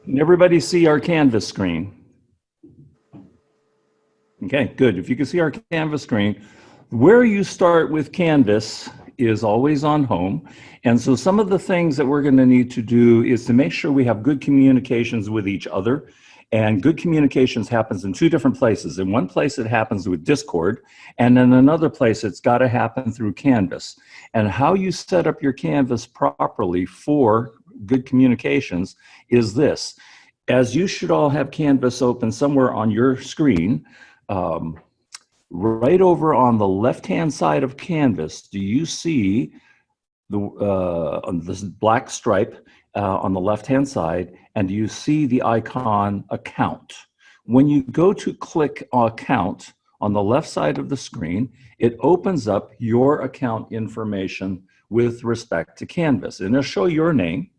Can everybody see our Canvas screen? Okay, good. If you can see our Canvas screen, where you start with Canvas is always on home. And so some of the things that we're going to need to do is to make sure we have good communications with each other. And good communications happens in two different places. In one place, it happens with Discord, and in another place, it's got to happen through Canvas. And how you set up your Canvas properly for good communications is this. As you should all have Canvas open somewhere on your screen, right over on the left-hand side of Canvas, do you see this black stripe on the left-hand side, and do you see the icon account? When you go to click account on the left side of the screen, it opens up your account information with respect to Canvas. And it'll show your name,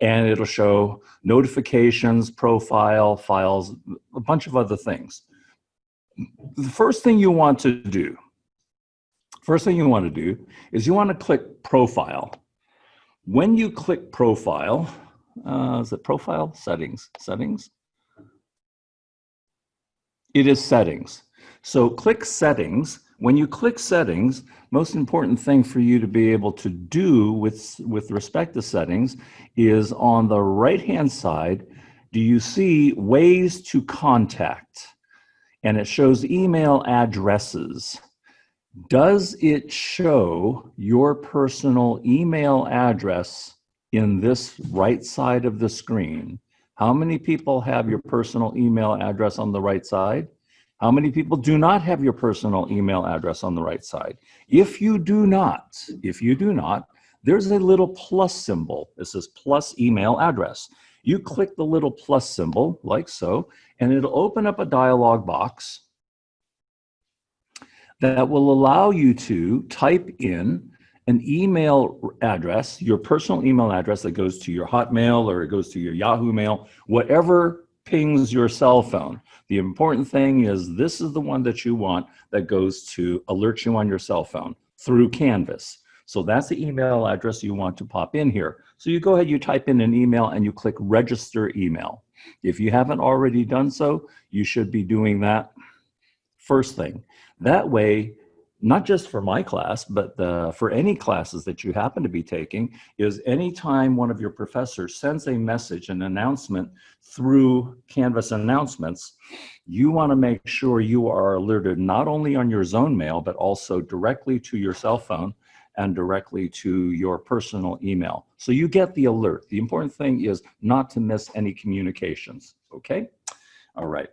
and it'll show notifications, profile, files, a bunch of other things. The first thing you want to do is you want to click Profile. When you click Profile, is it Profile? Settings? Settings? It is Settings. So click Settings. When you click Settings, most important thing for you to be able to do with respect to settings is on the right-hand side, do you see Ways to Contact? And it shows email addresses. Does it show your personal email address in this right side of the screen? How many people have your personal email address on the right side? How many people do not have your personal email address on the right side? If you do not, there's a little plus symbol. It says plus email address. You click the little plus symbol like so, and it'll open up a dialog box that will allow you to type in an email address, your personal email address that goes to your Hotmail or it goes to your Yahoo Mail, whatever pings your cell phone. The important thing is this is the one that you want that goes to alert you on your cell phone through Canvas. So that's the email address you want to pop in here. So you go ahead, you type in an email and you click register email. If you haven't already done so, you should be doing that first thing. That way, not just for my class, but for any classes that you happen to be taking, is anytime one of your professors sends a message, an announcement through Canvas announcements, you want to make sure you are alerted not only on your zone mail, but also directly to your cell phone and directly to your personal email. So you get the alert. The important thing is not to miss any communications, okay? All right.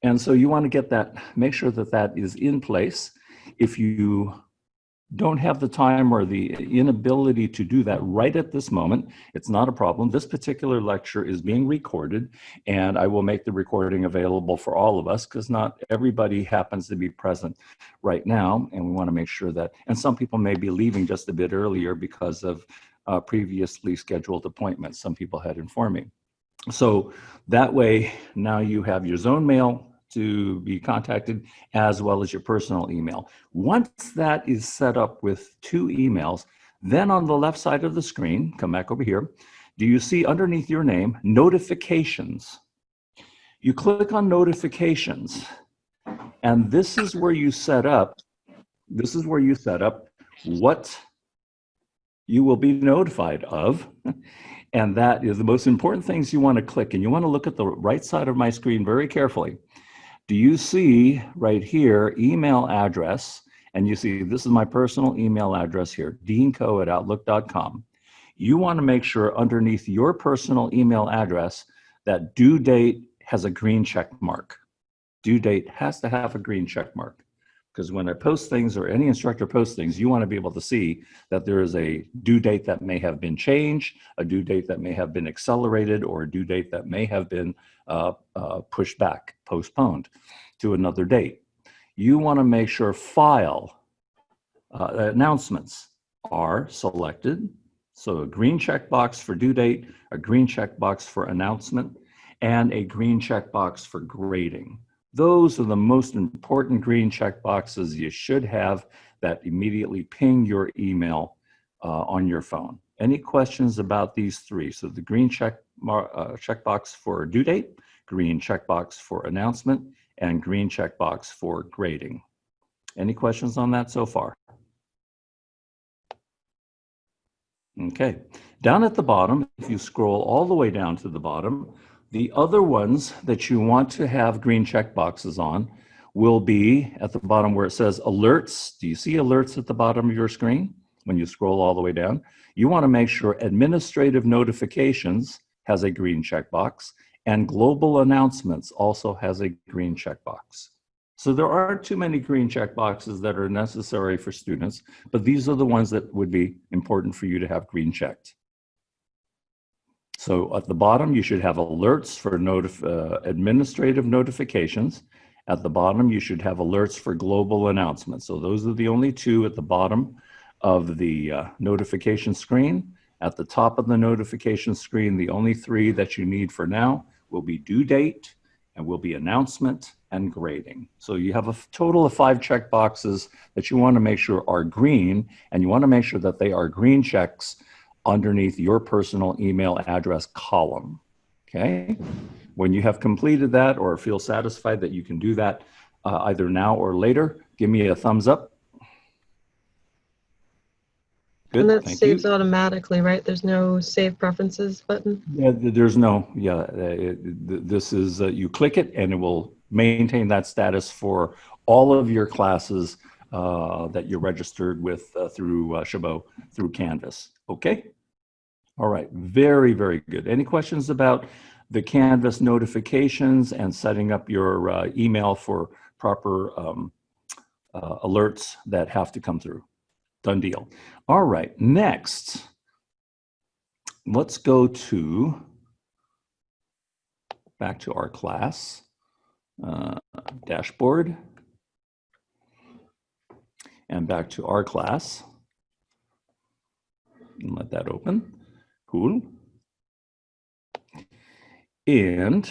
And so you want to get that, make sure that that is in place. If you don't have the time or the inability to do that right at this moment, it's not a problem. This particular lecture is being recorded, and I will make the recording available for all of us because not everybody happens to be present right now, and we want to make sure that, and some people may be leaving just a bit earlier because of previously scheduled appointments. Some people had informed me. So that way, now you have your zone mail to be contacted as well as your personal email. Once that is set up with two emails, then on the left side of the screen, come back over here, do you see underneath your name, notifications? You click on notifications, and this is where you set up, what you will be notified of. And that is the most important things you want to click. And you want to look at the right side of my screen very carefully. Do you see right here, email address? And you see, this is my personal email address here, deanco@outlook.com. You want to make sure underneath your personal email address that due date has a green check mark. Due date has to have a green check mark. Because when I post things or any instructor posts things, you want to be able to see that there is a due date that may have been changed, a due date that may have been accelerated, or a due date that may have been pushed back, postponed to another date. You want to make sure file announcements are selected. So a green checkbox for due date, a green checkbox for announcement, and a green checkbox for grading. Those are the most important green check boxes you should have that immediately ping your email on your phone. Any questions about these three? So the green check checkbox for due date, green checkbox for announcement, and green checkbox for grading. Any questions on that so far? Okay, down at the bottom, if you scroll all the way down to the bottom, the other ones that you want to have green checkboxes on will be at the bottom where it says alerts. Do you see alerts at the bottom of your screen when you scroll all the way down? You want to make sure administrative notifications has a green checkbox and global announcements also has a green checkbox. So there aren't too many green checkboxes that are necessary for students, but these are the ones that would be important for you to have green checked. So at the bottom, you should have alerts for administrative notifications. At the bottom, you should have alerts for global announcements. So those are the only two at the bottom of the notification screen. At the top of the notification screen, the only three that you need for now will be due date and will be announcement and grading. So you have a total of 5 checkboxes that you want to make sure are green, and you want to make sure that they are green checks underneath your personal email address column, okay? When you have completed that or feel satisfied that you can do that either now or later, give me a thumbs up. Good, and that thank saves you. automatically, right? There's no save preferences button? Yeah, there's no, this is, you click it and it will maintain that status for all of your classes that you're registered with through Chabot, through Canvas, okay? All right, very, very good. Any questions about the Canvas notifications and setting up your email for proper alerts that have to come through? Done deal. All right, next, let's go back to our class dashboard and back to our class and let that open. Cool. And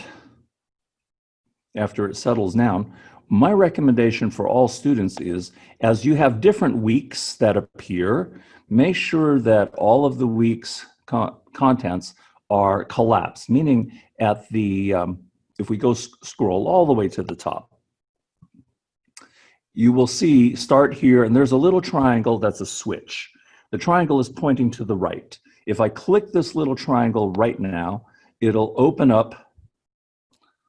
after it settles down, my recommendation for all students is, as you have different weeks that appear, make sure that all of the week's contents are collapsed, meaning at the, if we go scroll all the way to the top, you will see, start here, and there's a little triangle that's a switch. The triangle is pointing to the right. If I click this little triangle right now, it'll open up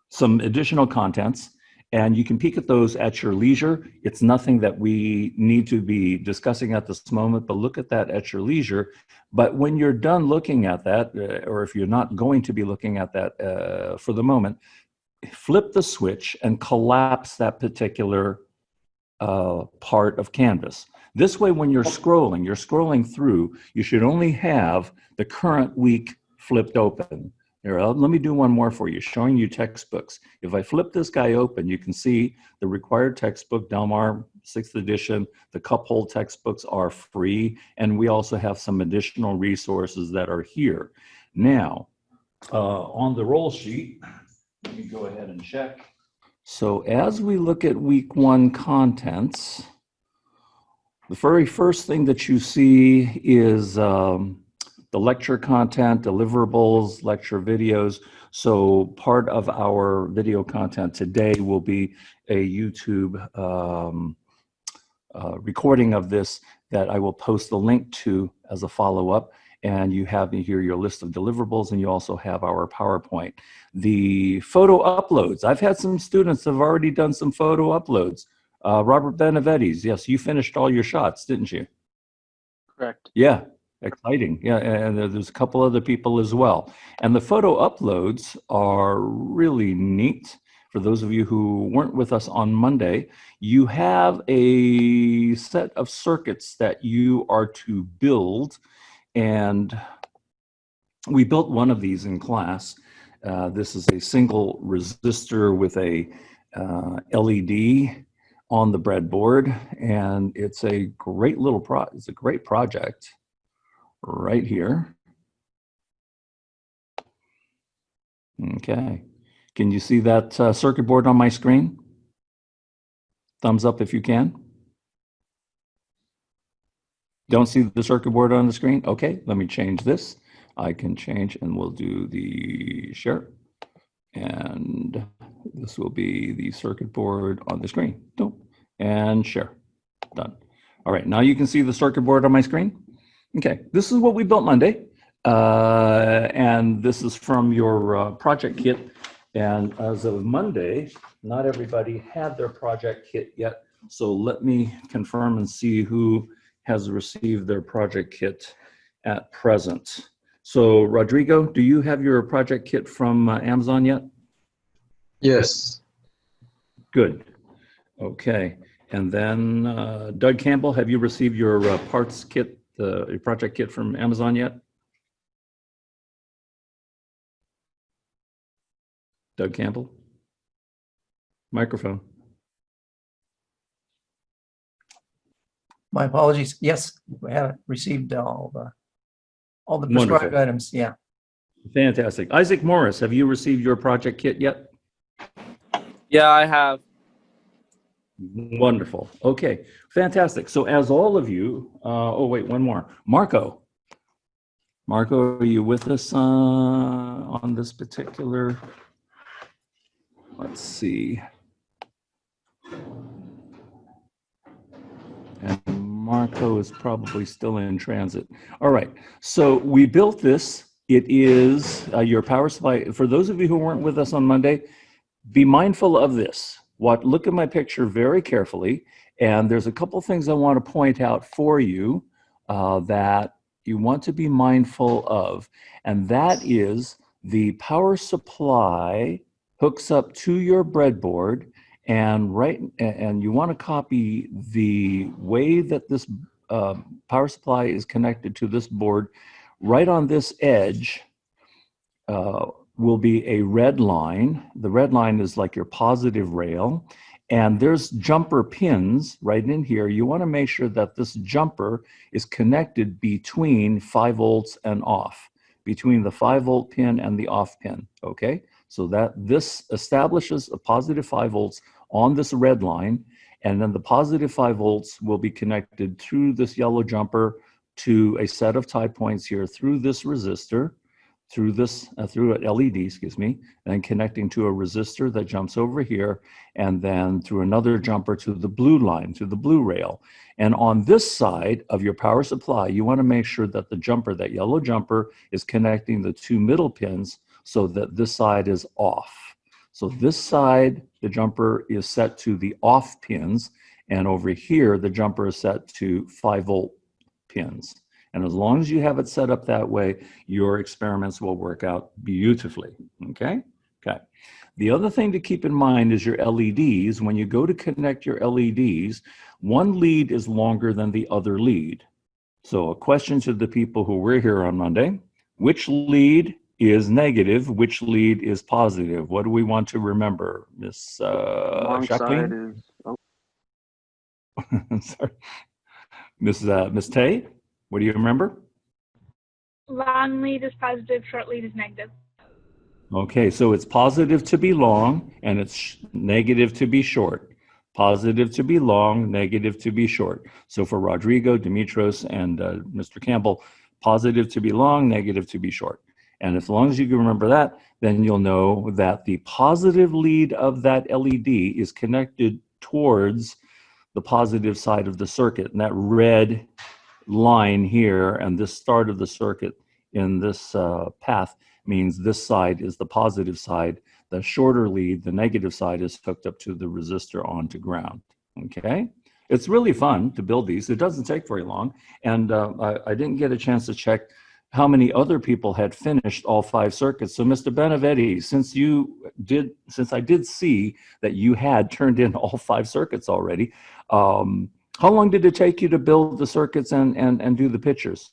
some additional contents, and you can peek at those at your leisure. It's nothing that we need to be discussing at this moment, but look at that at your leisure. But when you're done looking at that, or if you're not going to be looking at that for the moment, flip the switch and collapse that particular part of Canvas. This way, when you're scrolling through, you should only have the current week flipped open. Here, let me do one more for you, showing you textbooks. If I flip this guy open, you can see the required textbook, Delmar 6th edition. The cup hold textbooks are free, and we also have some additional resources that are here. Now, on the roll sheet, let me go ahead and check. So as we look at week 1 contents, the very first thing that you see is the lecture content, deliverables, lecture videos. So part of our video content today will be a YouTube recording of this that I will post the link to as a follow-up. And you have here your list of deliverables, and you also have our PowerPoint. The photo uploads. I've had some students that have already done some photo uploads. Robert Benavides, yes, you finished all your shots, didn't you? Correct. Yeah. Exciting. Yeah, and there's a couple other people as well. And the photo uploads are really neat. For those of you who weren't with us on Monday, you have a set of circuits that you are to build. And we built one of these in class. This is a single resistor with a LED on the breadboard. And it's a great little project. Right here. Okay. Can you see that circuit board on my screen? Thumbs up if you can. Don't see the circuit board on the screen? Okay, let me change this. I can change, and we'll do the share. And this will be the circuit board on the screen. And share. Done. All right, now you can see the circuit board on my screen. Okay, this is what we built Monday. And this is from your project kit. And as of Monday, not everybody had their project kit yet. So let me confirm and see who has received their project kit at present. So Rodrigo, do you have your project kit from Amazon yet? Yes. Good. Okay. And then Doug Campbell, have you received your parts kit, your project kit from Amazon yet? Doug Campbell? Microphone. My apologies. Yes, we have received all the prescribed Wonderful. items. Yeah. Fantastic. Isaac Morris, have you received your project kit yet? Yeah, I have. Wonderful. Okay, fantastic. So as all of you, oh wait, one more. Marco. Marco, are you with us on this particular, let's see. And Marco is probably still in transit. All right, so we built this. It is your power supply. For those of you who weren't with us on Monday, be mindful of this. Look at my picture very carefully, and there's a couple things I want to point out for you that you want to be mindful of, and that is the power supply hooks up to your breadboard, and you want to copy the way that this power supply is connected to this board. Right on this edge will be a red line. The red line is like your positive rail, and there's jumper pins right in here. You want to make sure that this jumper is connected between 5 volts and off, between the 5 volt pin and the off pin, okay? So that this establishes a positive 5 volts on this red line, and then the positive 5 volts will be connected through this yellow jumper to a set of tie points here through this resistor, through an LED, excuse me, and connecting to a resistor that jumps over here, and then through another jumper to the blue line, to the blue rail. And on this side of your power supply, you want to make sure that the jumper, that yellow jumper, is connecting the 2 middle pins so that this side is off. So this side, the jumper is set to the off pins, and over here, the jumper is set to 5 volt pins. And as long as you have it set up that way, your experiments will work out beautifully, okay? Okay. The other thing to keep in mind is your LEDs. When you go to connect your LEDs, one lead is longer than the other lead. So a question to the people who were here on Monday, which lead is negative, which lead is positive? What do we want to remember, Miss Jacqueline? Sorry. Miss Tay? What do you remember? Long lead is positive, short lead is negative. Okay, so it's positive to be long and it's negative to be short. Positive to be long, negative to be short. So for Rodrigo, Dimitros, and Mr. Campbell, positive to be long, negative to be short. And as long as you can remember that, then you'll know that the positive lead of that LED is connected towards the positive side of the circuit. And that red line here and this start of the circuit in this path means this side is the positive side. The shorter lead, the negative side, is hooked up to the resistor onto ground, okay? It's really fun to build these. It doesn't take very long. And I didn't get a chance to check how many other people had finished all 5 circuits. So Mr. Benevetti, since I did see that you had turned in all 5 circuits already, how long did it take you to build the circuits and do the pictures?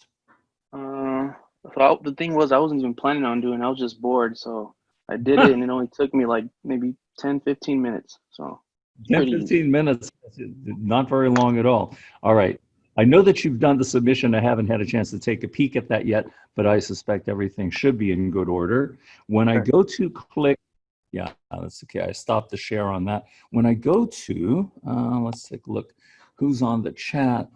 The thing was, I wasn't even planning on doing it. I was just bored. So I did it, and it only took me like maybe 10, 15 minutes. So 10, 15 minutes, not very long at all. All right. I know that you've done the submission. I haven't had a chance to take a peek at that yet, but I suspect everything should be in good order. When I go to click, yeah, that's okay. I stopped the share on that. When I go to, let's take a look. Who's on the chat?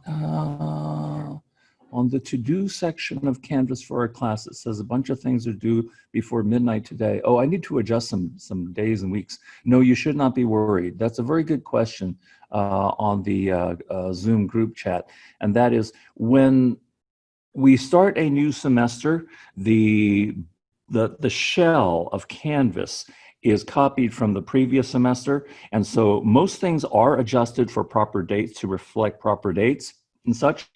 on the to-do section of Canvas for our class, it says a bunch of things are due before midnight today. Oh, I need to adjust some days and weeks. No, you should not be worried. That's a very good question on the Zoom group chat. And that is, when we start a new semester, the shell of Canvas is copied from the previous semester. And so most things are adjusted for proper dates to reflect proper dates and such.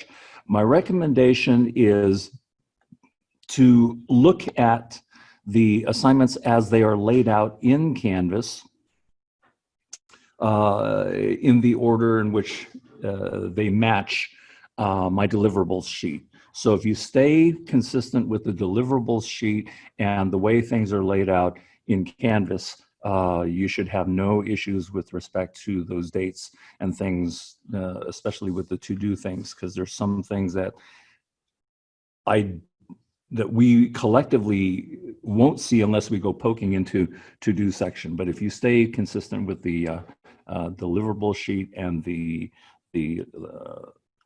My recommendation is to look at the assignments as they are laid out in Canvas in the order in which they match my deliverables sheet. So if you stay consistent with the deliverables sheet and the way things are laid out in Canvas, you should have no issues with respect to those dates and things, especially with the to-do things, because there's some things that we collectively won't see unless we go poking into to-do section. But if you stay consistent with the deliverable sheet and the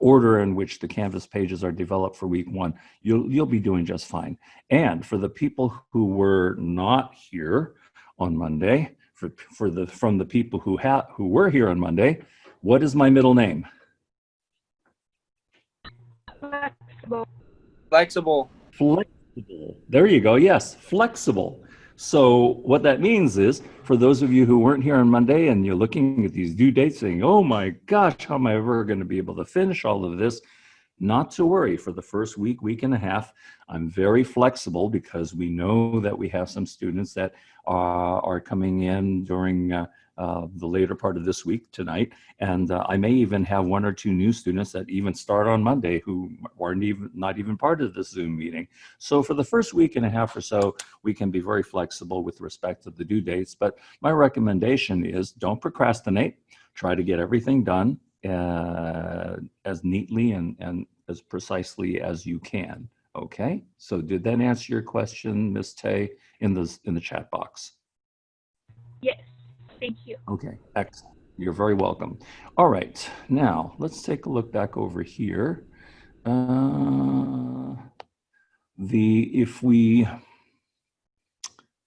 order in which the Canvas pages are developed for week one, you'll be doing just fine. And for the people who were not here on Monday, from the people who were here on Monday, what is my middle name? Flexible. Flexible. Flexible. There you go. Yes, flexible. So what that means is, for those of you who weren't here on Monday and you're looking at these due dates saying, oh my gosh, how am I ever going to be able to finish all of this? Not to worry. For the first week and a half, I'm very flexible, because we know that we have some students that are coming in during the later part of this week tonight. And I may even have one or two new students that even start on Monday who weren't not even part of this Zoom meeting. So for the first week and a half or so, we can be very flexible with respect to the due dates. But my recommendation is, don't procrastinate. Try to get everything done as neatly and as precisely as you can. Okay, so did that answer your question, Ms. Tay, in the chat box? Yes, thank you. Okay, excellent. You're very welcome. All right, now let's take a look back over here.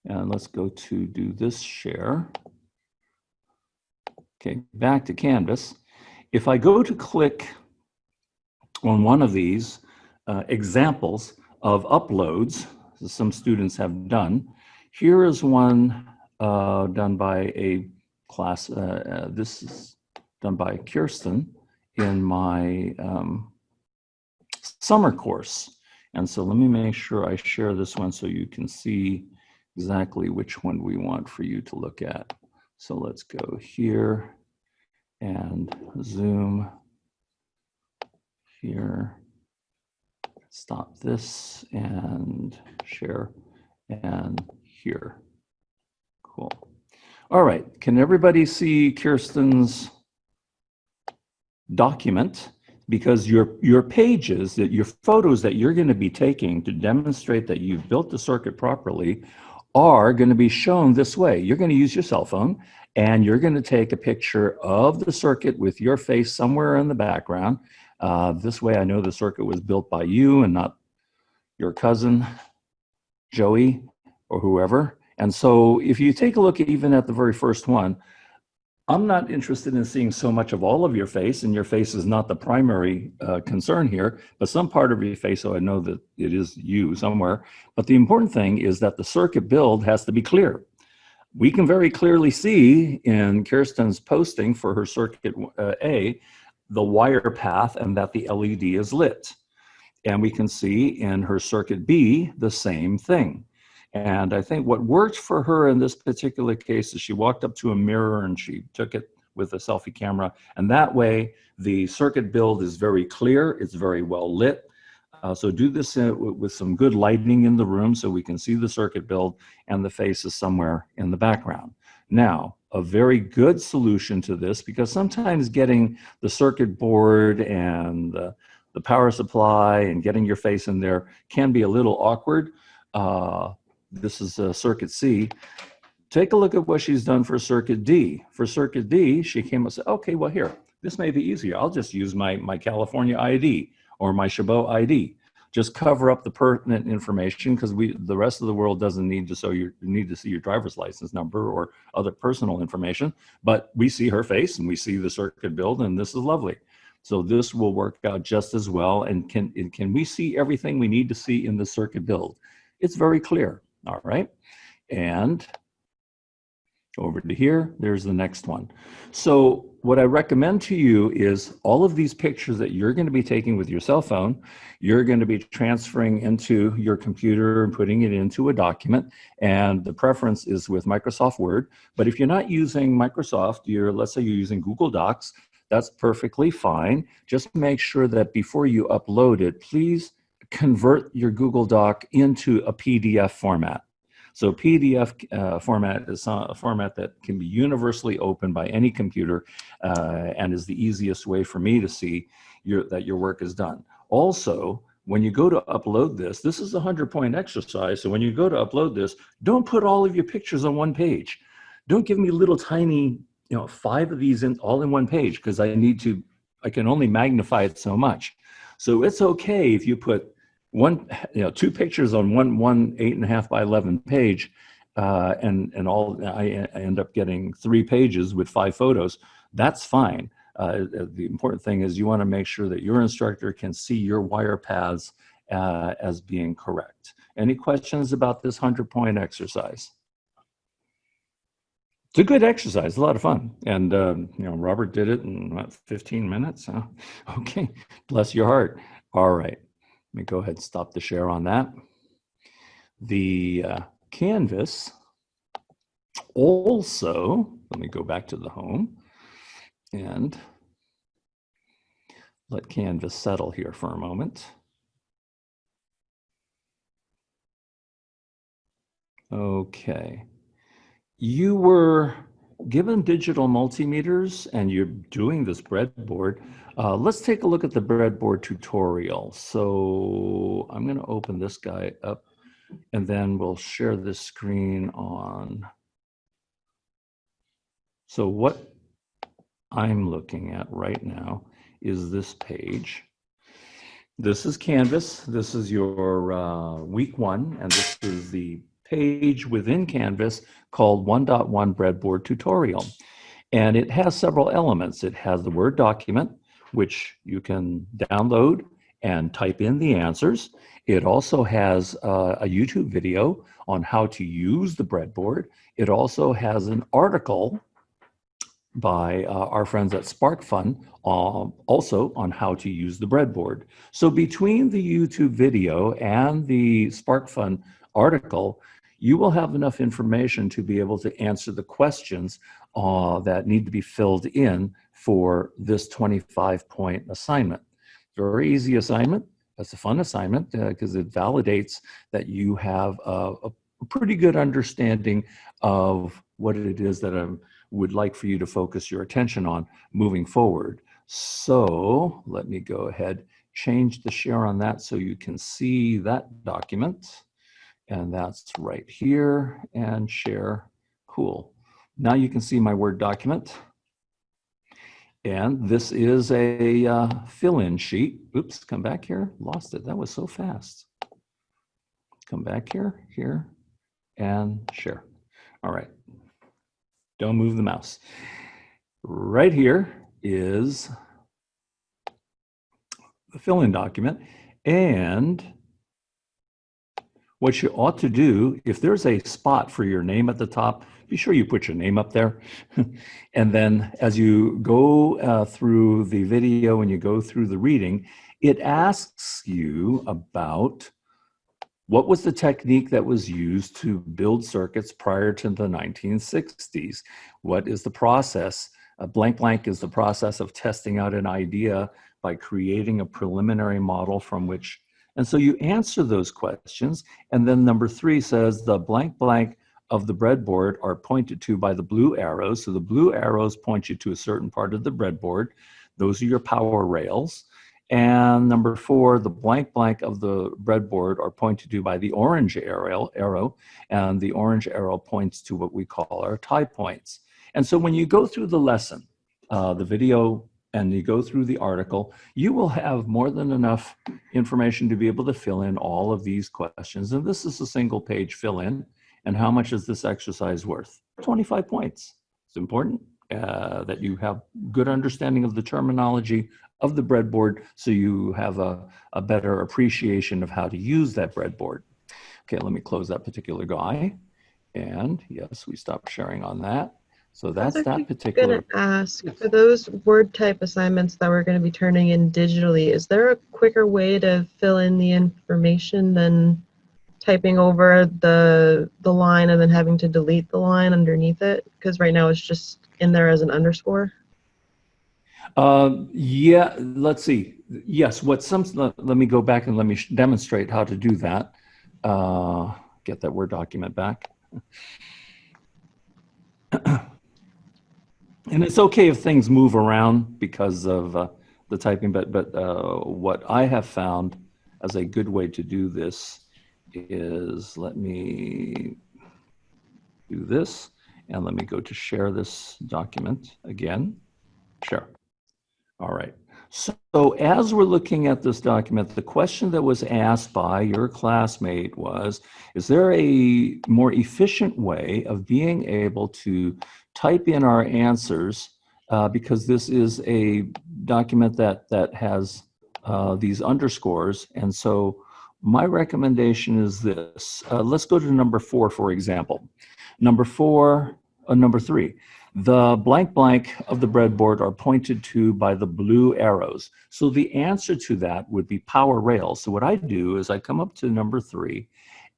Let's go to do this share. Okay, back to Canvas. If I go to click on one of these examples of uploads some students have done, here is one done by a class. This is done by Kirsten in my summer course. And so let me make sure I share this one so you can see exactly which one we want for you to look at. So let's go here and zoom here, stop this and share, and here. Cool. All right, can everybody see Kirsten's document? Because your pages, your photos that you're going to be taking to demonstrate that you've built the circuit properly are going to be shown this way. You're going to use your cell phone and you're going to take a picture of the circuit with your face somewhere in the background. This way I know the circuit was built by you and not your cousin, Joey, or whoever. And so if you take a look even at the very first one, I'm not interested in seeing so much of all of your face, and your face is not the primary concern here, but some part of your face, so I know that it is you somewhere. But the important thing is that the circuit build has to be clear. We can very clearly see in Kirsten's posting for her circuit A, the wire path and that the LED is lit. And we can see in her circuit B, the same thing. And I think what worked for her in this particular case is she walked up to a mirror and she took it with a selfie camera. And that way, the circuit build is very clear. It's very well lit. So do this with some good lighting in the room so we can see the circuit build and the face is somewhere in the background. Now, a very good solution to this, because sometimes getting the circuit board and the power supply and getting your face in there can be a little awkward. This is circuit C. Take a look at what she's done for circuit D. For circuit D, she came and said, okay, well here, this may be easier. I'll just use my California ID. or my Chabot ID. Just cover up the pertinent information, because the rest of the world doesn't need to see your driver's license number or other personal information, but we see her face and we see the circuit build, and this is lovely. So this will work out just as well. And can we see everything we need to see in the circuit build? It's very clear. All right. And over to here, there's the next one. So what I recommend to you is all of these pictures that you're going to be taking with your cell phone, you're going to be transferring into your computer and putting it into a document. And the preference is with Microsoft Word. But if you're not using Microsoft, let's say you're using Google Docs, that's perfectly fine. Just make sure that before you upload it, please convert your Google Doc into a PDF format. So PDF format is a format that can be universally opened by any computer, and is the easiest way for me to see that your work is done. Also, when you go to upload this is a 100-point exercise. So when you go to upload this, don't put all of your pictures on one page. Don't give me little tiny, 5 of these all in one page, because I can only magnify it so much. So it's okay if you put 2 pictures on one 8.5 by 11 page, and I end up getting 3 pages with 5 photos. That's fine. The important thing is you want to make sure that your instructor can see your wire paths as being correct. Any questions about this 100-point exercise? It's a good exercise, a lot of fun. And Robert did it in about 15 minutes. Huh? Okay, bless your heart. All right. Let me go ahead and stop the share on that. The canvas also, let me go back to the home and let Canvas settle here for a moment. Okay. You were given digital multimeters and you're doing this breadboard. Let's take a look at the breadboard tutorial. So I'm going to open this guy up and then we'll share this screen on. So what I'm looking at right now is this page. This is Canvas. This is your week 1, and this is the page within Canvas called 1.1 Breadboard Tutorial. And it has several elements. It has the Word document, which you can download and type in the answers. It also has a YouTube video on how to use the breadboard. It also has an article by our friends at SparkFun, also on how to use the breadboard. So between the YouTube video and the SparkFun article, you will have enough information to be able to answer the questions that need to be filled in for this 25-point assignment. Very easy assignment. That's a fun assignment because it validates that you have a pretty good understanding of what it is that I would like for you to focus your attention on moving forward. So let me go ahead, change the share on that so you can see that document. And that's right here, and share. Cool. Now you can see my Word document. And this is a fill-in sheet. Oops, come back here. Lost it. That was so fast. Come back here, and share. All right. Don't move the mouse. Right here is the fill-in document. And what you ought to do, if there's a spot for your name at the top, be sure you put your name up there. And then as you go through the video and you go through the reading, it asks you about what was the technique that was used to build circuits prior to the 1960s? What is the process? Blank blank is the process of testing out an idea by creating a preliminary model from which. And so you answer those questions. And then number 3 says the blank blank of the breadboard are pointed to by the blue arrows. So the blue arrows point you to a certain part of the breadboard. Those are your power rails. And number 4, the blank blank of the breadboard are pointed to by the orange arrow, and the orange arrow points to what we call our tie points. And so when you go through the lesson, the video and you go through the article, you will have more than enough information to be able to fill in all of these questions. And this is a single page fill in. And how much is this exercise worth? 25 points. It's important that you have good understanding of the terminology of the breadboard so you have a better appreciation of how to use that breadboard. Okay, let me close that particular guy. And yes, we stopped sharing on that. So that's that particular. I'm going to ask, for those word type assignments that we're going to be turning in digitally, is there a quicker way to fill in the information than typing over the line and then having to delete the line underneath it? Because right now it's just in there as an underscore. Yeah, let's see. Yes, let me go back and let me demonstrate how to do that. Get that Word document back. And it's okay if things move around because of the typing, but what I have found as a good way to do this is, let me do this, and let me go to share this document again. Share. All right. So as we're looking at this document, the question that was asked by your classmate was, is there a more efficient way of being able to type in our answers, because this is a document that has these underscores. And so my recommendation is this. Let's go to number 4, for example. Number 3. The blank blank of the breadboard are pointed to by the blue arrows. So the answer to that would be power rails. So what I do is I come up to number 3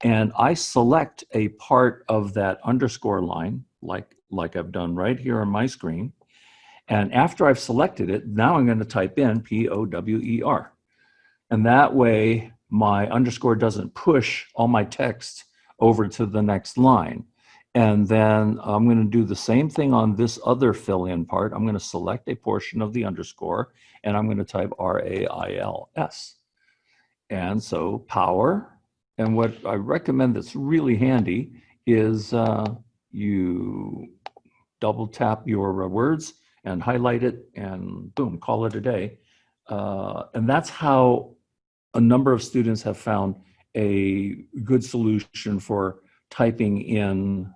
and I select a part of that underscore line, like I've done right here on my screen. And after I've selected it, now I'm going to type in POWER. And that way my underscore doesn't push all my text over to the next line. And then I'm going to do the same thing on this other fill-in part. I'm going to select a portion of the underscore, and I'm going to type RAILS. And so power. And what I recommend that's really handy is you double tap your words and highlight it and boom, call it a day. And that's how a number of students have found a good solution for typing in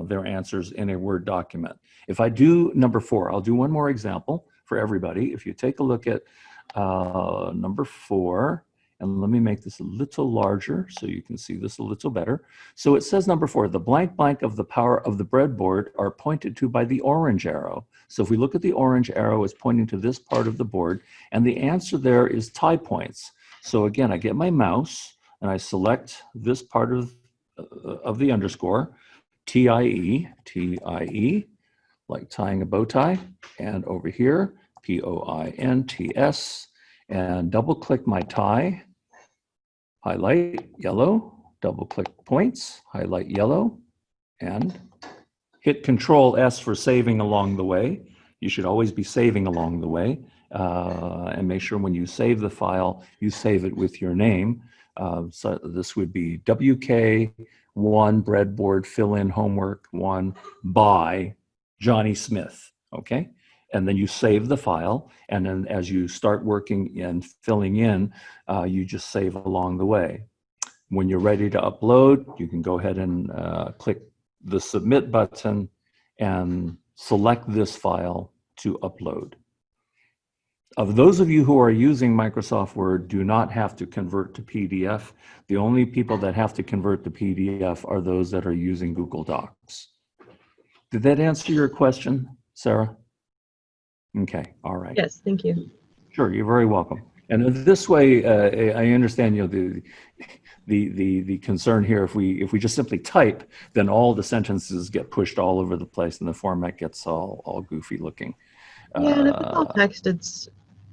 their answers in a Word document. If I do number 4, I'll do one more example for everybody. If you take a look at number 4, and let me make this a little larger so you can see this a little better. So it says number 4, the blank blank of the power of the breadboard are pointed to by the orange arrow. So if we look at the orange arrow, it's pointing to this part of the board, and the answer there is tie points. So again, I get my mouse and I select this part of the underscore, TIE, like tying a bow tie, and over here, POINTS, and double click my tie, highlight yellow, double click points, highlight yellow, and hit Control S for saving along the way. You should always be saving along the way, and make sure when you save the file, you save it with your name. So this would be WK1 breadboard fill-in homework 1 by Johnny Smith, okay? And then you save the file, and then as you start working and filling in, you just save along the way. When you're ready to upload, you can go ahead and click the submit button and select this file to upload. Of those of you who are using Microsoft Word, do not have to convert to PDF. The only people that have to convert to PDF are those that are using Google Docs. Did that answer your question, Sarah? Okay, all right. Yes, thank you. Sure, you're very welcome. And this way, I understand, you know, the concern here. If we just simply type, then all the sentences get pushed all over the place, and the format gets all goofy looking. Yeah, and if it's all text,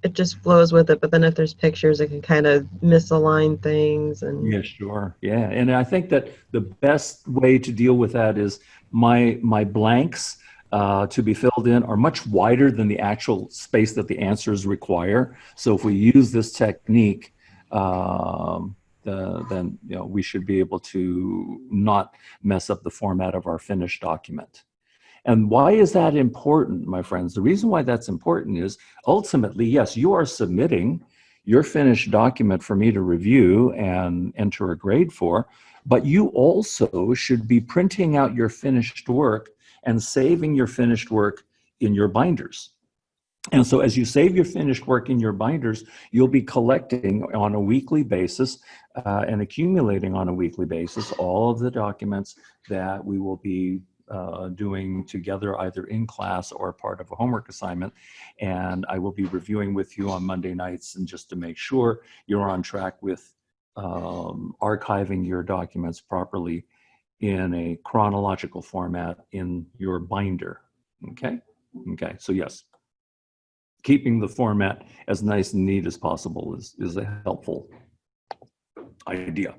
it just flows with it. But then if there's pictures, it can kind of misalign things. And yeah, sure, yeah. And I think that the best way to deal with that is my blanks to be filled in are much wider than the actual space that the answers require. So if we use this technique, then you know, we should be able to not mess up the format of our finished document. And why is that important, my friends? The reason why that's important is ultimately, yes, you are submitting your finished document for me to review and enter a grade for, but you also should be printing out your finished work and saving your finished work in your binders. And so as you save your finished work in your binders, you'll be collecting on a weekly basis and accumulating on a weekly basis all of the documents that we will be doing together, either in class or part of a homework assignment. And I will be reviewing with you on Monday nights, and just to make sure you're on track with archiving your documents properly in a chronological format in your binder. Okay? Okay, so yes, keeping the format as nice and neat as possible is a helpful idea.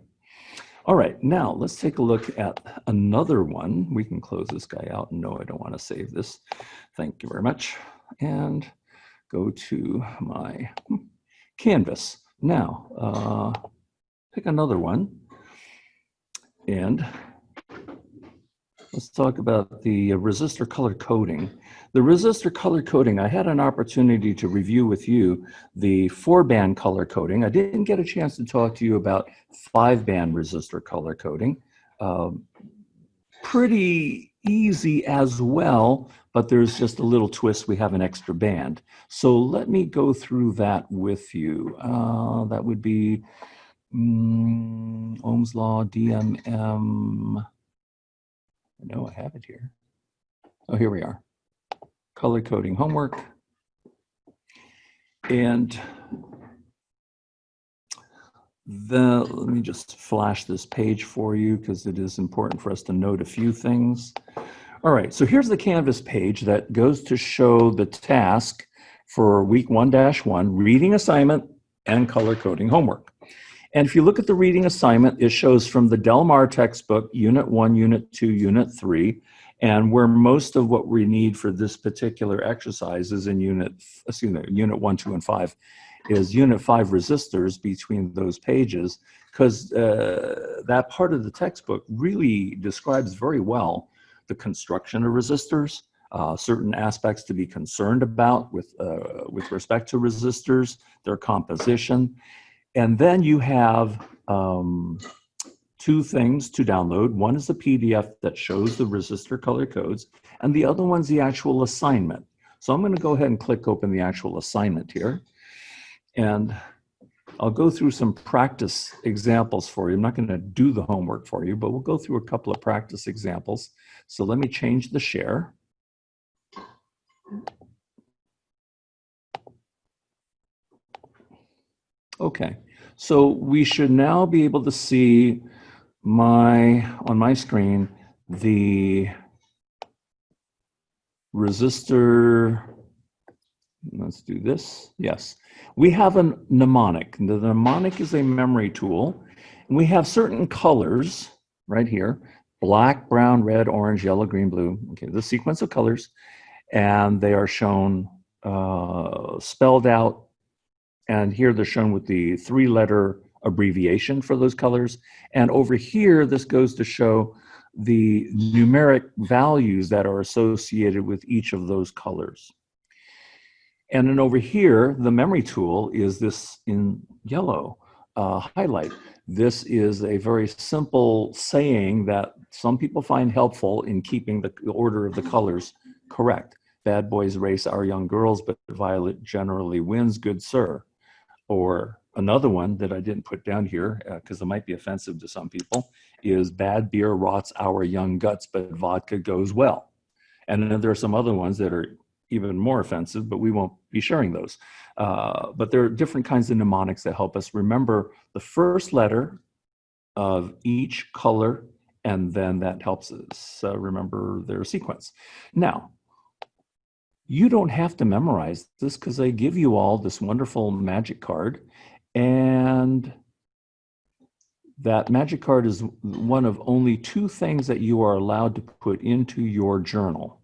All right, now let's take a look at another one. We can close this guy out. No, I don't want to save this. Thank you very much. And go to my Canvas. Now, pick another one. And let's talk about the resistor color coding. The resistor color coding, I had an opportunity to review with you the 4-band color coding. I didn't get a chance to talk to you about 5-band resistor color coding. Pretty easy as well, but there's just a little twist. We have an extra band. So let me go through that with you. That would be Ohm's Law, DMM. No, I have it here. Oh, here we are. Color coding homework. And let me just flash this page for you because it is important for us to note a few things. All right, so here's the Canvas page that goes to show the task for week 1-1, reading assignment and color coding homework. And if you look at the reading assignment, it shows from the Del Mar textbook, Unit 1, Unit 2, Unit 3, and where most of what we need for this particular exercise is in Unit 1, 2, and 5, is Unit 5 resistors between those pages, because that part of the textbook really describes very well the construction of resistors, certain aspects to be concerned about with respect to resistors, their composition. And then you have two things to download. One is the PDF that shows the resistor color codes, and the other one's the actual assignment. So I'm going to go ahead and click open the actual assignment here. And I'll go through some practice examples for you. I'm not going to do the homework for you, but we'll go through a couple of practice examples. So let me change the share. Okay, so we should now be able to see on my screen the resistor. Let's do this. Yes, we have a mnemonic. The mnemonic is a memory tool, and we have certain colors right here: black, brown, red, orange, yellow, green, blue. Okay, the sequence of colors, and they are shown spelled out. And here they're shown with the 3-letter abbreviation for those colors. And over here, this goes to show the numeric values that are associated with each of those colors. And then over here, the memory tool is this in yellow highlight. This is a very simple saying that some people find helpful in keeping the order of the colors correct. Bad boys race our young girls, but violet generally wins, good sir. Or another one that I didn't put down here because it might be offensive to some people is bad beer rots our young guts, but vodka goes well. And then there are some other ones that are even more offensive, but we won't be sharing those. But there are different kinds of mnemonics that help us remember the first letter of each color, and then that helps us remember their sequence. Now, you don't have to memorize this because they give you all this wonderful magic card, and that magic card is one of only 2 things that you are allowed to put into your journal.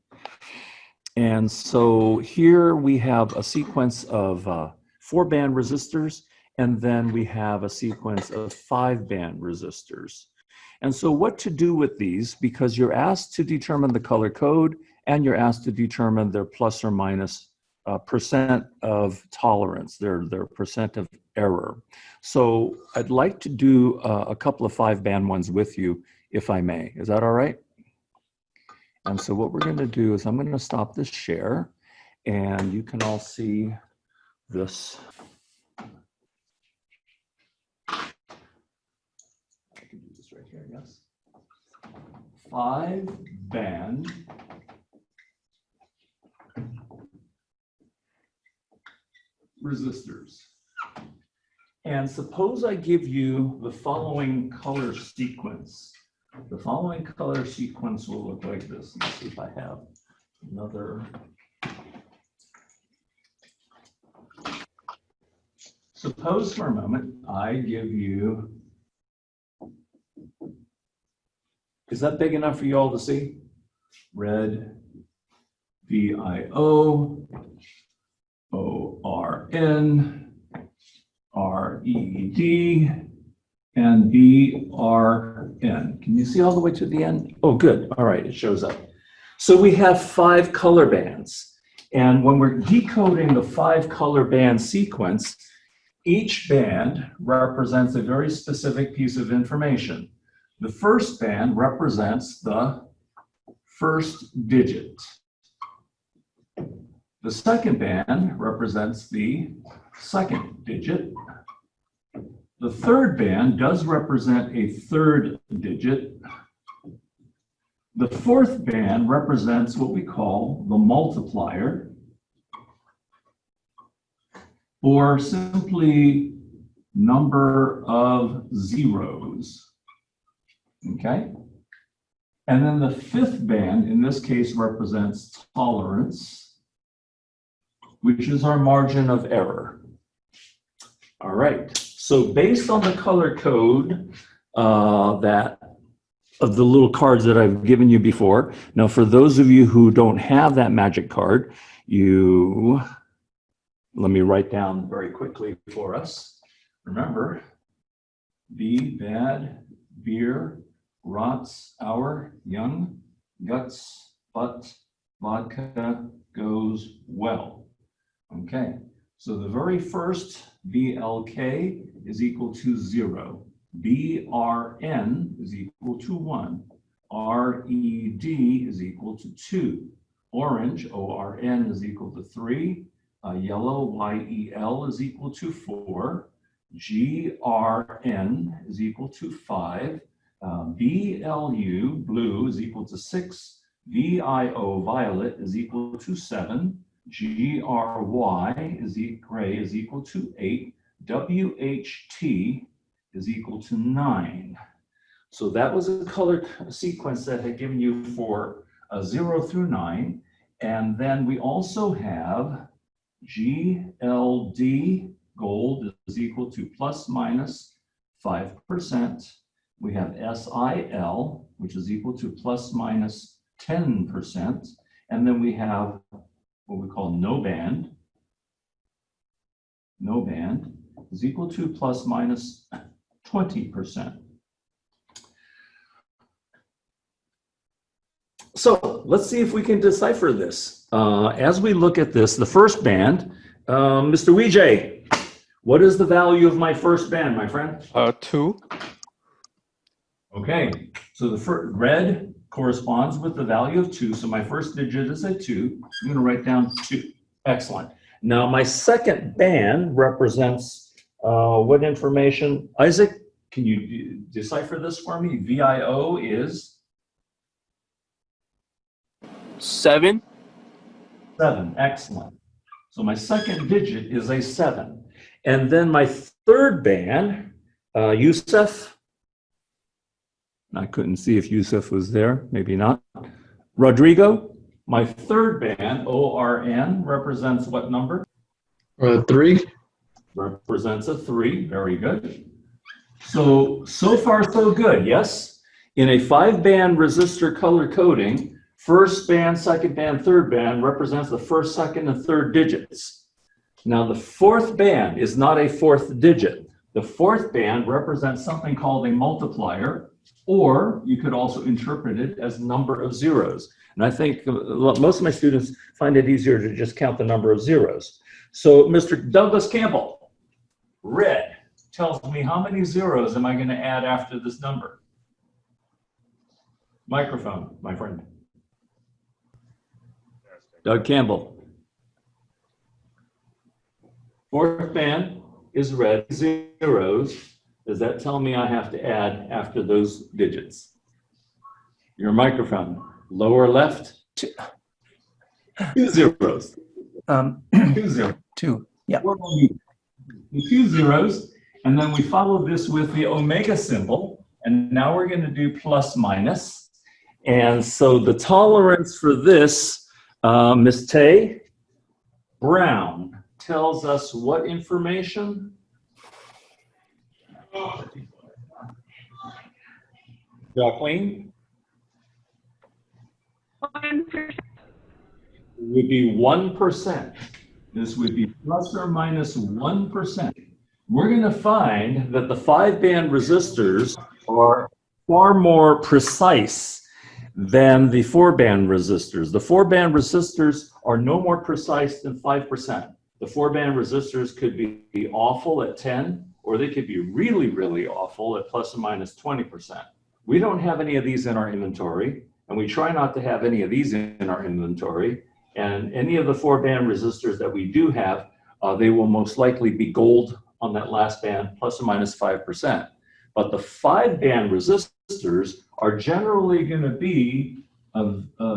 And so here we have a sequence of 4-band resistors, and then we have a sequence of 5-band resistors. And so what to do with these, because you're asked to determine the color code and you're asked to determine their plus or minus percent of tolerance, their percent of error. So I'd like to do a couple of 5-band ones with you, if I may. Is that all right? And so what we're going to do is I'm going to stop this share, and you can all see this. I can do this right here, yes. 5-band resistors. And suppose I give you the following color sequence. The following color sequence will look like this. Let's see if I have another. Suppose for a moment I give you, is that big enough for you all to see? Red, VIO, ORN, RED, and BRN. Can you see all the way to the end? Oh, good. All right, it shows up. So we have 5 color bands. And when we're decoding the 5 color band sequence, each band represents a very specific piece of information. The first band represents the first digit. The second band represents the second digit. The third band does represent a third digit. The fourth band represents what we call the multiplier, or simply number of zeros, okay? And then the fifth band, in this case, represents tolerance, which is our margin of error. All right, so based on the color code of the little cards that I've given you before, now for those of you who don't have that magic card, let me write down very quickly for us. Remember, B, bad, beer, rots, our, young, guts, but, vodka, goes well. Okay, so the very first BLK is equal to 0. BRN is equal to 1. RED is equal to 2. Orange, ORN, is equal to 3. Yellow, YEL, is equal to 4. GRN is equal to 5. BLU, blue, is equal to 6. VIO, violet, is equal to 7. GRY, gray, is equal to 8. WHT is equal to 9. So that was a color sequence that had given you for 0 through 9. And then we also have GLD, gold, is equal to plus minus 5%. We have SIL, which is equal to plus minus 10%. And then we have what we call no band. No band is equal to plus minus 20%. So let's see if we can decipher this. As we look at this, the first band, Mr. Weejay, what is the value of my first band, my friend? 2. Okay, so the first red corresponds with the value of 2. So my first digit is a 2. I'm going to write down 2. Excellent. Now my second band represents what information? Isaac, can you decipher this for me? VIO is 7. 7. Excellent. So my second digit is a 7. And then my third band, Yusuf. I couldn't see if Yusuf was there. Maybe not. Rodrigo. My third band, ORN, represents what number? 3. Represents a 3. Very good. So far so good, yes? In a 5-band resistor color coding, first band, second band, third band represents the first, second, and third digits. Now the fourth band is not a fourth digit. The fourth band represents something called a multiplier, or you could also interpret it as number of zeros. And I think most of my students find it easier to just count the number of zeros. So Mr. Douglas Campbell, red, tells me how many zeros am I going to add after this number? Microphone, my friend. Doug Campbell. Fourth band is red, zeros. Does that tell me I have to add after those digits? Your microphone, lower left, 2 zeros. 2 zeros. 2. Yeah. 2 zeros, and then we follow this with the omega symbol, and now we're going to do plus minus. And so the tolerance for this, Ms. Tay Brown, tells us what information? Jacqueline? 1%. It would be 1%. This would be plus or minus 1%. We're going to find that the 5-band resistors are far more precise than the 4-band resistors. The 4-band resistors are no more precise than 5%. The 4-band resistors could be awful at 10, or they could be really, really awful at plus or minus 20%. We don't have any of these in our inventory, and we try not to have any of these in our inventory. And any of the 4-band resistors that we do have, they will most likely be gold on that last band, plus or minus 5%. But the 5-band resistors are generally going to be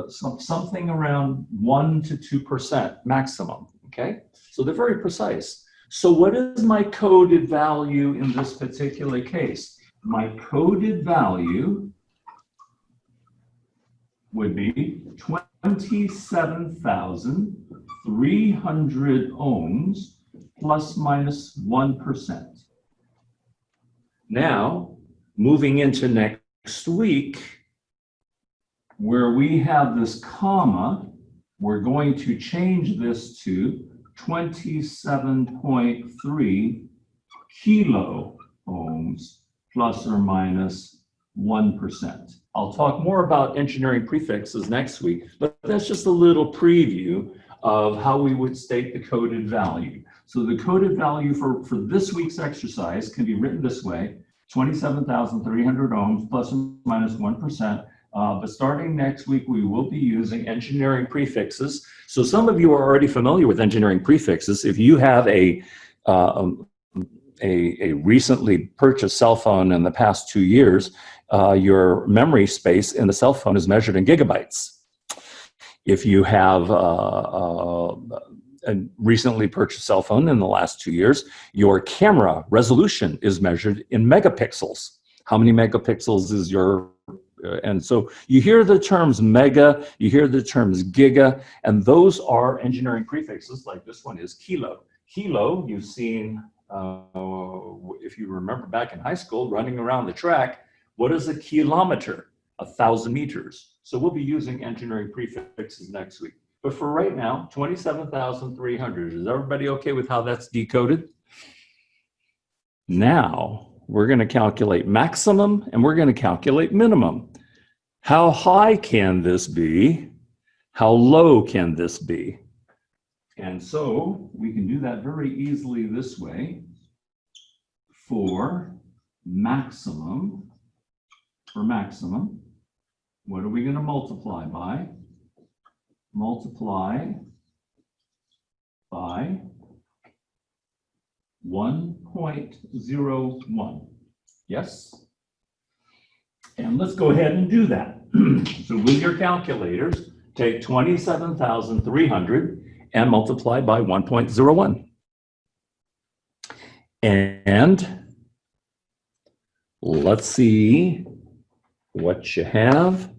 something around 1 to 2% maximum, okay? So they're very precise. So what is my coded value in this particular case? My coded value would be 27,300 ohms plus minus 1%. Now, moving into next week, where we have this comma, we're going to change this to 27.3 kilo ohms plus or minus 1%. I'll talk more about engineering prefixes next week, but that's just a little preview of how we would state the coded value. So the coded value for this week's exercise can be written this way: 27,300 ohms plus or minus 1%. But starting next week, we will be using engineering prefixes. So some of you are already familiar with engineering prefixes. If you have a recently purchased cell phone in the past 2 years, your memory space in the cell phone is measured in gigabytes. If you have a recently purchased cell phone in the last 2 years, your camera resolution is measured in megapixels. How many megapixels is your and so you hear the terms mega, you hear the terms giga, and those are engineering prefixes, like this one is kilo. Kilo, you've seen, if you remember back in high school, running around the track, what is a kilometer? 1,000 meters. So we'll be using engineering prefixes next week. But for right now, 27,300. Is everybody okay with how that's decoded? Now, we're going to calculate maximum and we're going to calculate minimum. How high can this be? How low can this be? And so we can do that very easily this way. For maximum, what are we going to multiply by? Multiply by 1.01. Yes? And let's go ahead and do that. So with your calculators, take 27,300 and multiply by 1.01. And let's see what you have.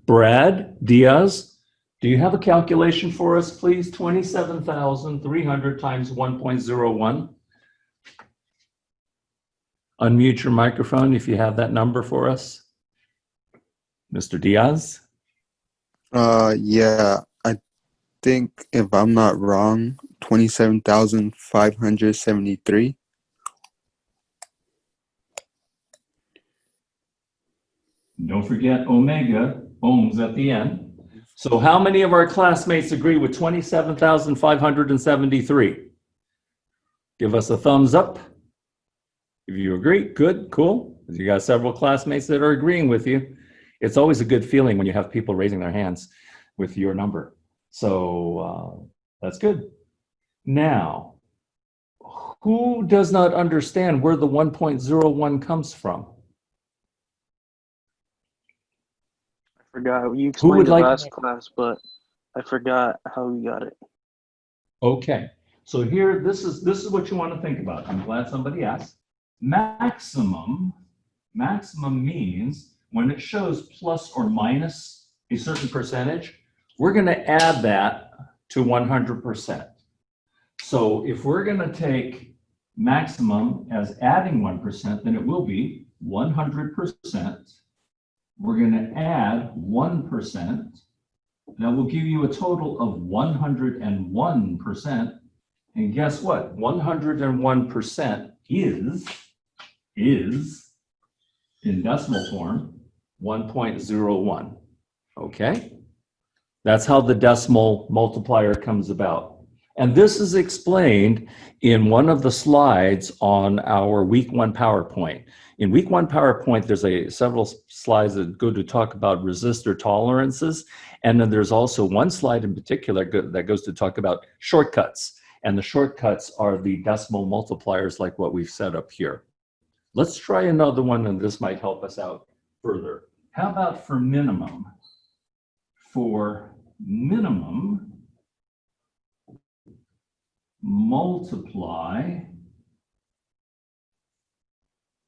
Brad Diaz, do you have a calculation for us, please? 27,300 times 1.01. Unmute your microphone if you have that number for us. Mr. Diaz? Yeah, I think if I'm not wrong, 27,573. Don't forget omega, ohms at the end. So how many of our classmates agree with 27,573? Give us a thumbs up. If you agree, good, cool. You got several classmates that are agreeing with you. It's always a good feeling when you have people raising their hands with your number. So that's good. Now, who does not understand where the 1.01 comes from? I forgot. You Who would explained it like- last class, but I forgot how we got it. Okay, so here, this is what you want to think about. I'm glad somebody asked. Maximum means when it shows plus or minus a certain percentage, we're going to add that to 100%. So if we're going to take maximum as adding 1%, then it will be 100%. We're going to add 1%. That will give you a total of 101%. And guess what? 101% is in decimal form 1.01. Okay? That's how the decimal multiplier comes about. And this is explained in one of the slides on our week 1 PowerPoint. In week 1 PowerPoint, there's several slides that go to talk about resistor tolerances. And then there's also one slide in particular that goes to talk about shortcuts. And the shortcuts are the decimal multipliers like what we've set up here. Let's try another one, and this might help us out further. How about for minimum? For minimum, multiply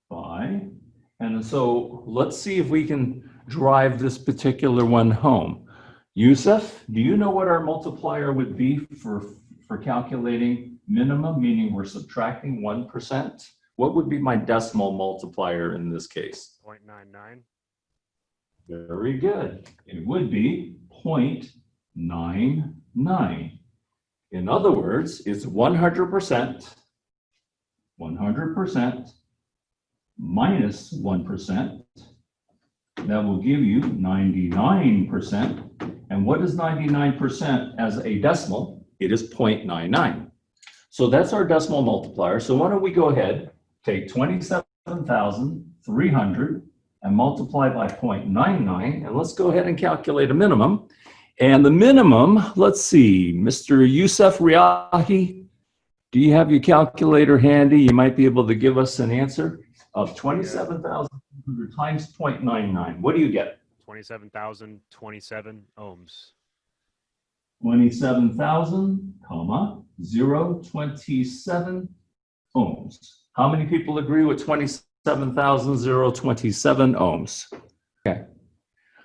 by, and so let's see if we can drive this particular one home. Yusuf, do you know what our multiplier would be for calculating minimum, meaning we're subtracting 1%? What would be my decimal multiplier in this case? 0.99. Very good. It would be 0.99. In other words, it's 100% minus 1%. That will give you 99%. And what is 99% as a decimal? It is 0.99. So that's our decimal multiplier. So why don't we go ahead, take 27,300 and multiply by 0.99, and let's go ahead and calculate a minimum. And the minimum, let's see, Mr. Yusuf Riahi, do you have your calculator handy? You might be able to give us an answer of 27,300 times 0.99. What do you get? 27,027 ohms. 27,027 ohms. How many people agree with 27,027 ohms? Okay.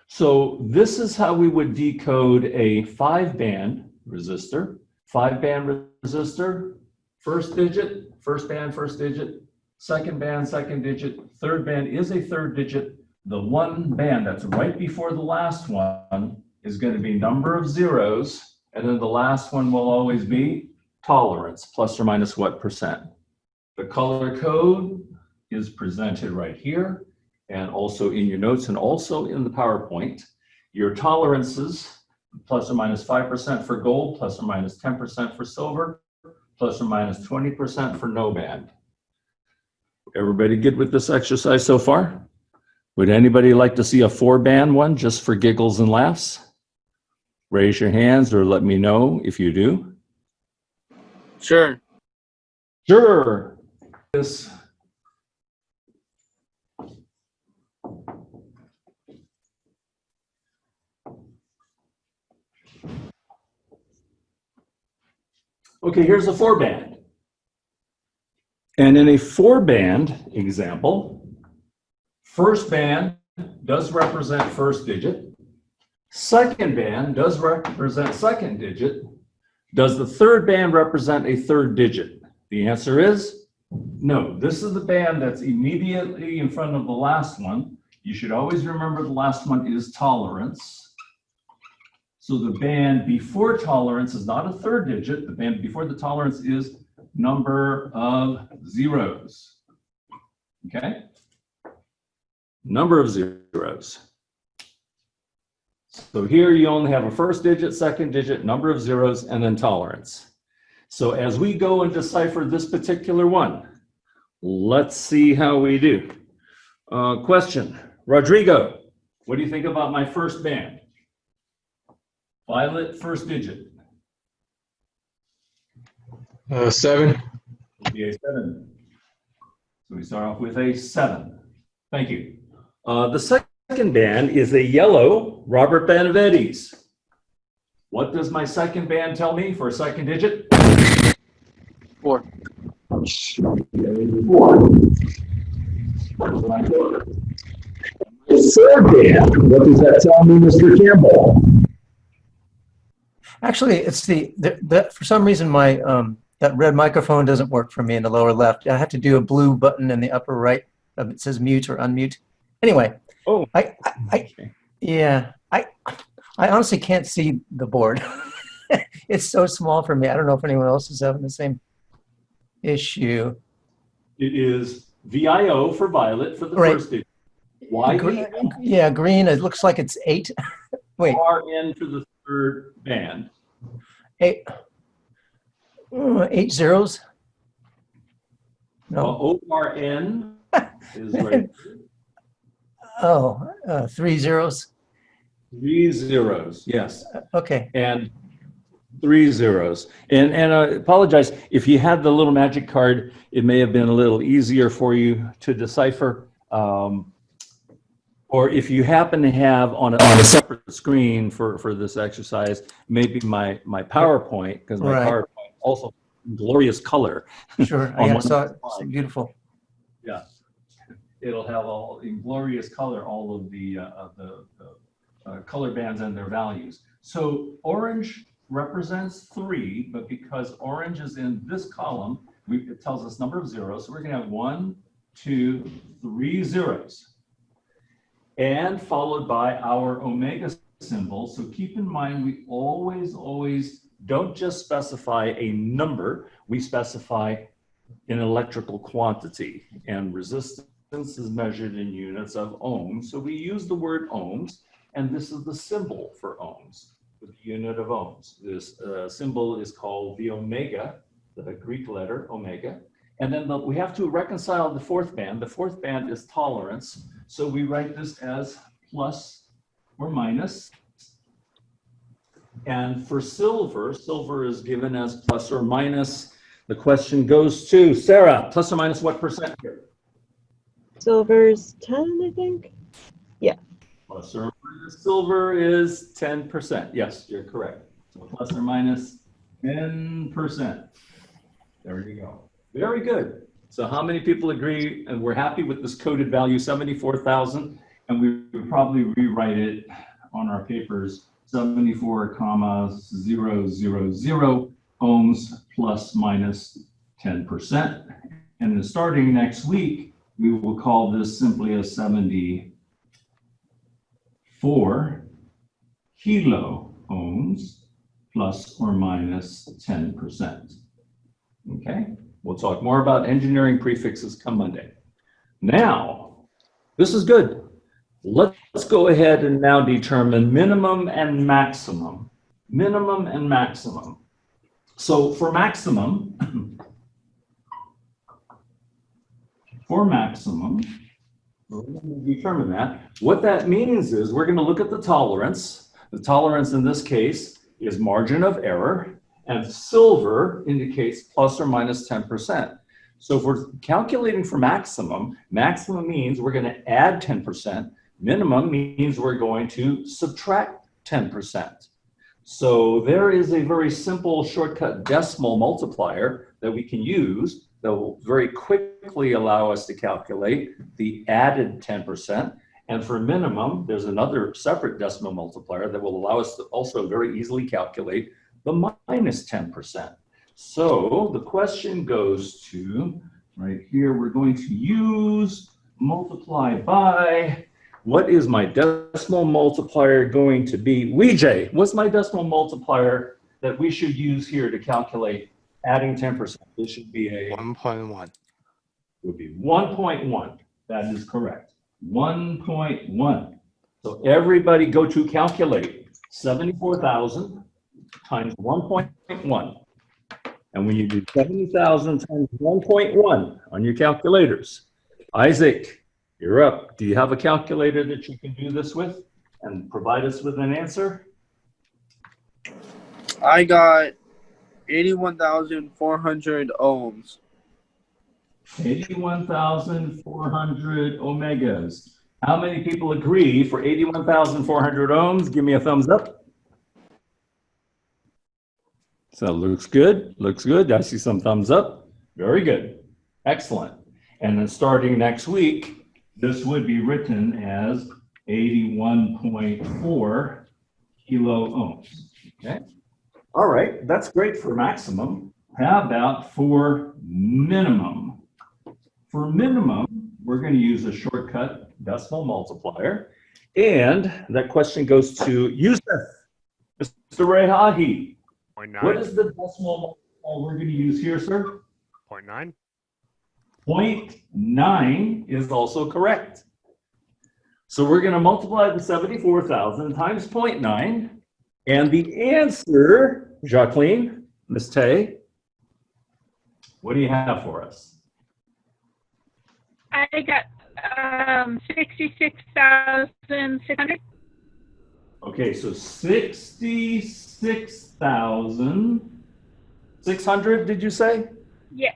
So this is how we would decode a 5-band resistor. 5-band resistor, first digit, first band, first digit, second band, second digit, third band is a third digit. The one band that's right before the last one is going to be number of zeros, and then the last one will always be tolerance, plus or minus what percent. The color code is presented right here, and also in your notes and also in the PowerPoint. Your tolerances, plus or minus 5% for gold, plus or minus 10% for silver, plus or minus 20% for no band. Everybody good with this exercise so far? Would anybody like to see a 4-band one just for giggles and laughs? Raise your hands or let me know if you do. Sure. Sure. This. Okay, here's a 4-band. And in a 4-band example, first band does represent first digit. Second band does represent second digit. Does the third band represent a third digit? The answer is no. This is the band that's immediately in front of the last one. You should always remember the last one is tolerance. So the band before tolerance is not a third digit. The band before the tolerance is number of zeros. Okay? number of zeros. So here you only have a first digit, second digit, number of zeros, and then tolerance. So as we go and decipher this particular one, let's see how we do. Question, Rodrigo, what do you think about my first band? Violet, first digit. 7. Would be a 7. So we start off with a 7. Thank you. The second band is a yellow Robert Benavides. What does my second band tell me for a second digit? 4. Third band, what does that tell me, Mr. Campbell? Actually, it's the for some reason my that red microphone doesn't work for me in the lower left. I have to do a blue button in the upper right. It says mute or unmute. Anyway, yeah, I honestly can't see the board. It's so small for me. I don't know if anyone else is having the same issue. It is VIO for Violet for the Right. first digit. YE, Yeah, green. It looks like it's 8. Wait, RN for the third band. 8. 8 zeros. No. ORN is right. Oh, 3 zeros. 3 zeros, yes. Okay. And 3 zeros. And I apologize, if you had the little magic card, it may have been a little easier for you to decipher. Or if you happen to have on a separate screen for this exercise, maybe my PowerPoint, because my Right. PowerPoint also glorious color. Sure. On I one saw it. slide. It's beautiful. Yeah, it'll have all in glorious color all of the color bands and their values. So orange represents 3, but because orange is in this column, it tells us number of zeros. So we're going to have 1, 2, 3 zeros, and followed by our omega symbol. So keep in mind, we always don't just specify a number. We specify an electrical quantity, and resistance is measured in units of ohms. So we use the word ohms, and this is the symbol for ohms, the unit of ohms. This symbol is called the omega, the Greek letter omega. And then we have to reconcile the fourth band. The fourth band is tolerance. So we write this as plus or minus. And for silver, silver is given as plus or minus. The question goes to Sarah, plus or minus what percent here? Silver's 10, I think. Plus or minus silver is 10%. Yes, you're correct. So plus or minus 10%. There you go. Very good. So how many people agree and we're happy with this coded value, 74,000? And we would probably rewrite it on our papers, 74,000 ohms plus minus 10%. And then starting next week, we will call this simply a 74 kilo ohms plus or minus 10%. Okay, we'll talk more about engineering prefixes come Monday. Now, this is good. Let's go ahead and now determine minimum and maximum. Minimum and maximum. So for maximum, we'll determine that. What that means is we're going to look at the tolerance. The tolerance in this case is margin of error, and silver indicates plus or minus 10%. So if we're calculating for maximum, maximum means we're going to add 10%. Minimum means we're going to subtract 10%. So there is a very simple shortcut decimal multiplier that we can use that will very quickly allow us to calculate the added 10%. And for minimum, there's another separate decimal multiplier that will allow us to also very easily calculate the minus 10%. So the question goes to, right here, we're going to use multiply by, what is my decimal multiplier going to be? Weejay, what's my decimal multiplier that we should use here to calculate adding 10%? This should be a 1.1. would be 1.1. That is correct. 1.1. So everybody go to calculate 74,000 times 1.1. And when you do 70,000 times 1.1 on your calculators, Isaac, you're up. Do you have a calculator that you can do this with and provide us with an answer? I got 81,400 ohms. 81,400 omegas. How many people agree for 81,400 ohms? Give me a thumbs up. So looks good, looks good. I see some thumbs up. Very good, excellent. And then starting next week, this would be written as 81.4 kilo ohms, okay? All right, that's great for maximum. How about for minimum? For minimum, we're going to use a shortcut decimal multiplier. And that question goes to Yusuf, Mr. Rehahi. 0.9. What is the decimal multiplier we're going to use here, sir? 0.9. 0.9 is also correct. So we're going to multiply the 74,000 times 0.9. And the answer, Jacqueline, Ms. Tay, what do you have for us? I got 66,600. Okay, so 66,600, did you say? Yes.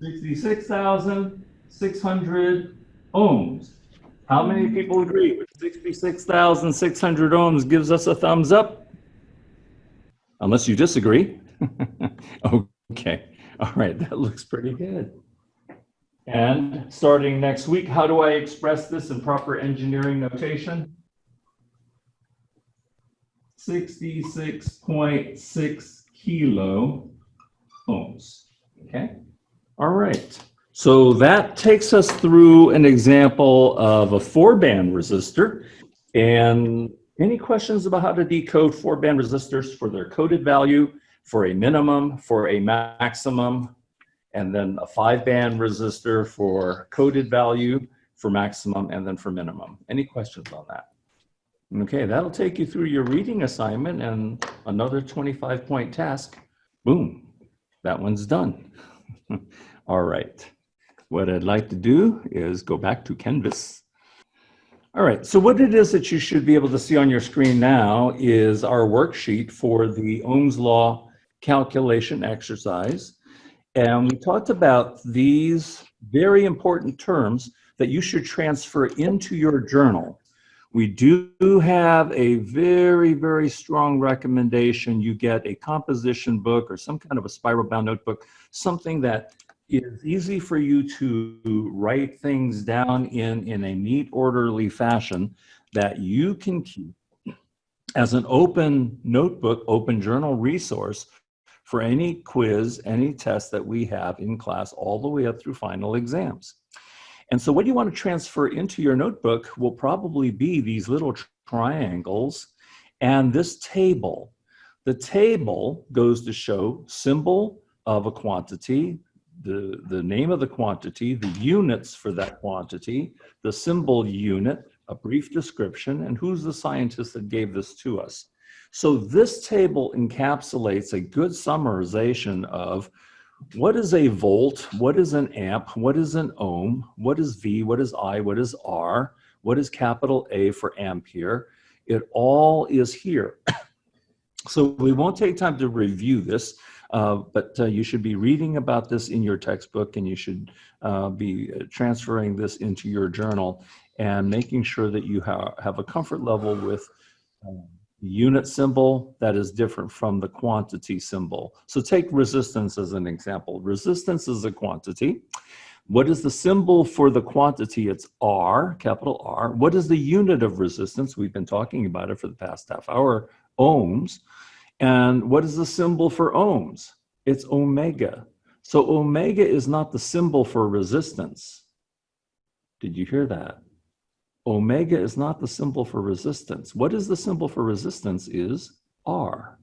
66,600 ohms. How many people agree with 66,600 ohms gives us a thumbs up? Unless you disagree. Okay, all right, that looks pretty good. And starting next week, how do I express this in proper engineering notation? 66.6 kilo ohms, okay? All right, so that takes us through an example of a 4-band resistor. And any questions about how to decode 4-band resistors for their coded value, for a minimum, for a maximum, and then a 5-band resistor for coded value, for maximum, and then for minimum? Any questions on that? Okay, that'll take you through your reading assignment and another 25-point task. Boom, that one's done. All right, what I'd like to do is go back to Canvas. All right, so what it is that you should be able to see on your screen now is our worksheet for the Ohm's Law calculation exercise. And we talked about these very important terms that you should transfer into your journal. We do have a very, very strong recommendation. You get a composition book or some kind of a spiral bound notebook, something that is easy for you to write things down in a neat, orderly fashion that you can keep as an open notebook, open journal resource for any quiz, any test that we have in class all the way up through final exams. And so what you want to transfer into your notebook will probably be these little triangles and this table. The table goes to show symbol of a quantity, the name of the quantity, the units for that quantity, the symbol unit, a brief description, and who's the scientist that gave this to us. So this table encapsulates a good summarization of what is a volt, what is an amp, what is an ohm, what is V, what is I, what is R, what is capital A for ampere. It all is here. So we won't take time to review this, but you should be reading about this in your textbook, and you should be transferring this into your journal and making sure that you have a comfort level with the unit symbol that is different from the quantity symbol. So take resistance as an example. Resistance is a quantity. What is the symbol for the quantity? It's R, capital R. What is the unit of resistance? We've been talking about it for the past half hour, ohms. And what is the symbol for ohms? It's omega. So omega is not the symbol for resistance. Did you hear that? Omega is not the symbol for resistance. What is the symbol for resistance is R.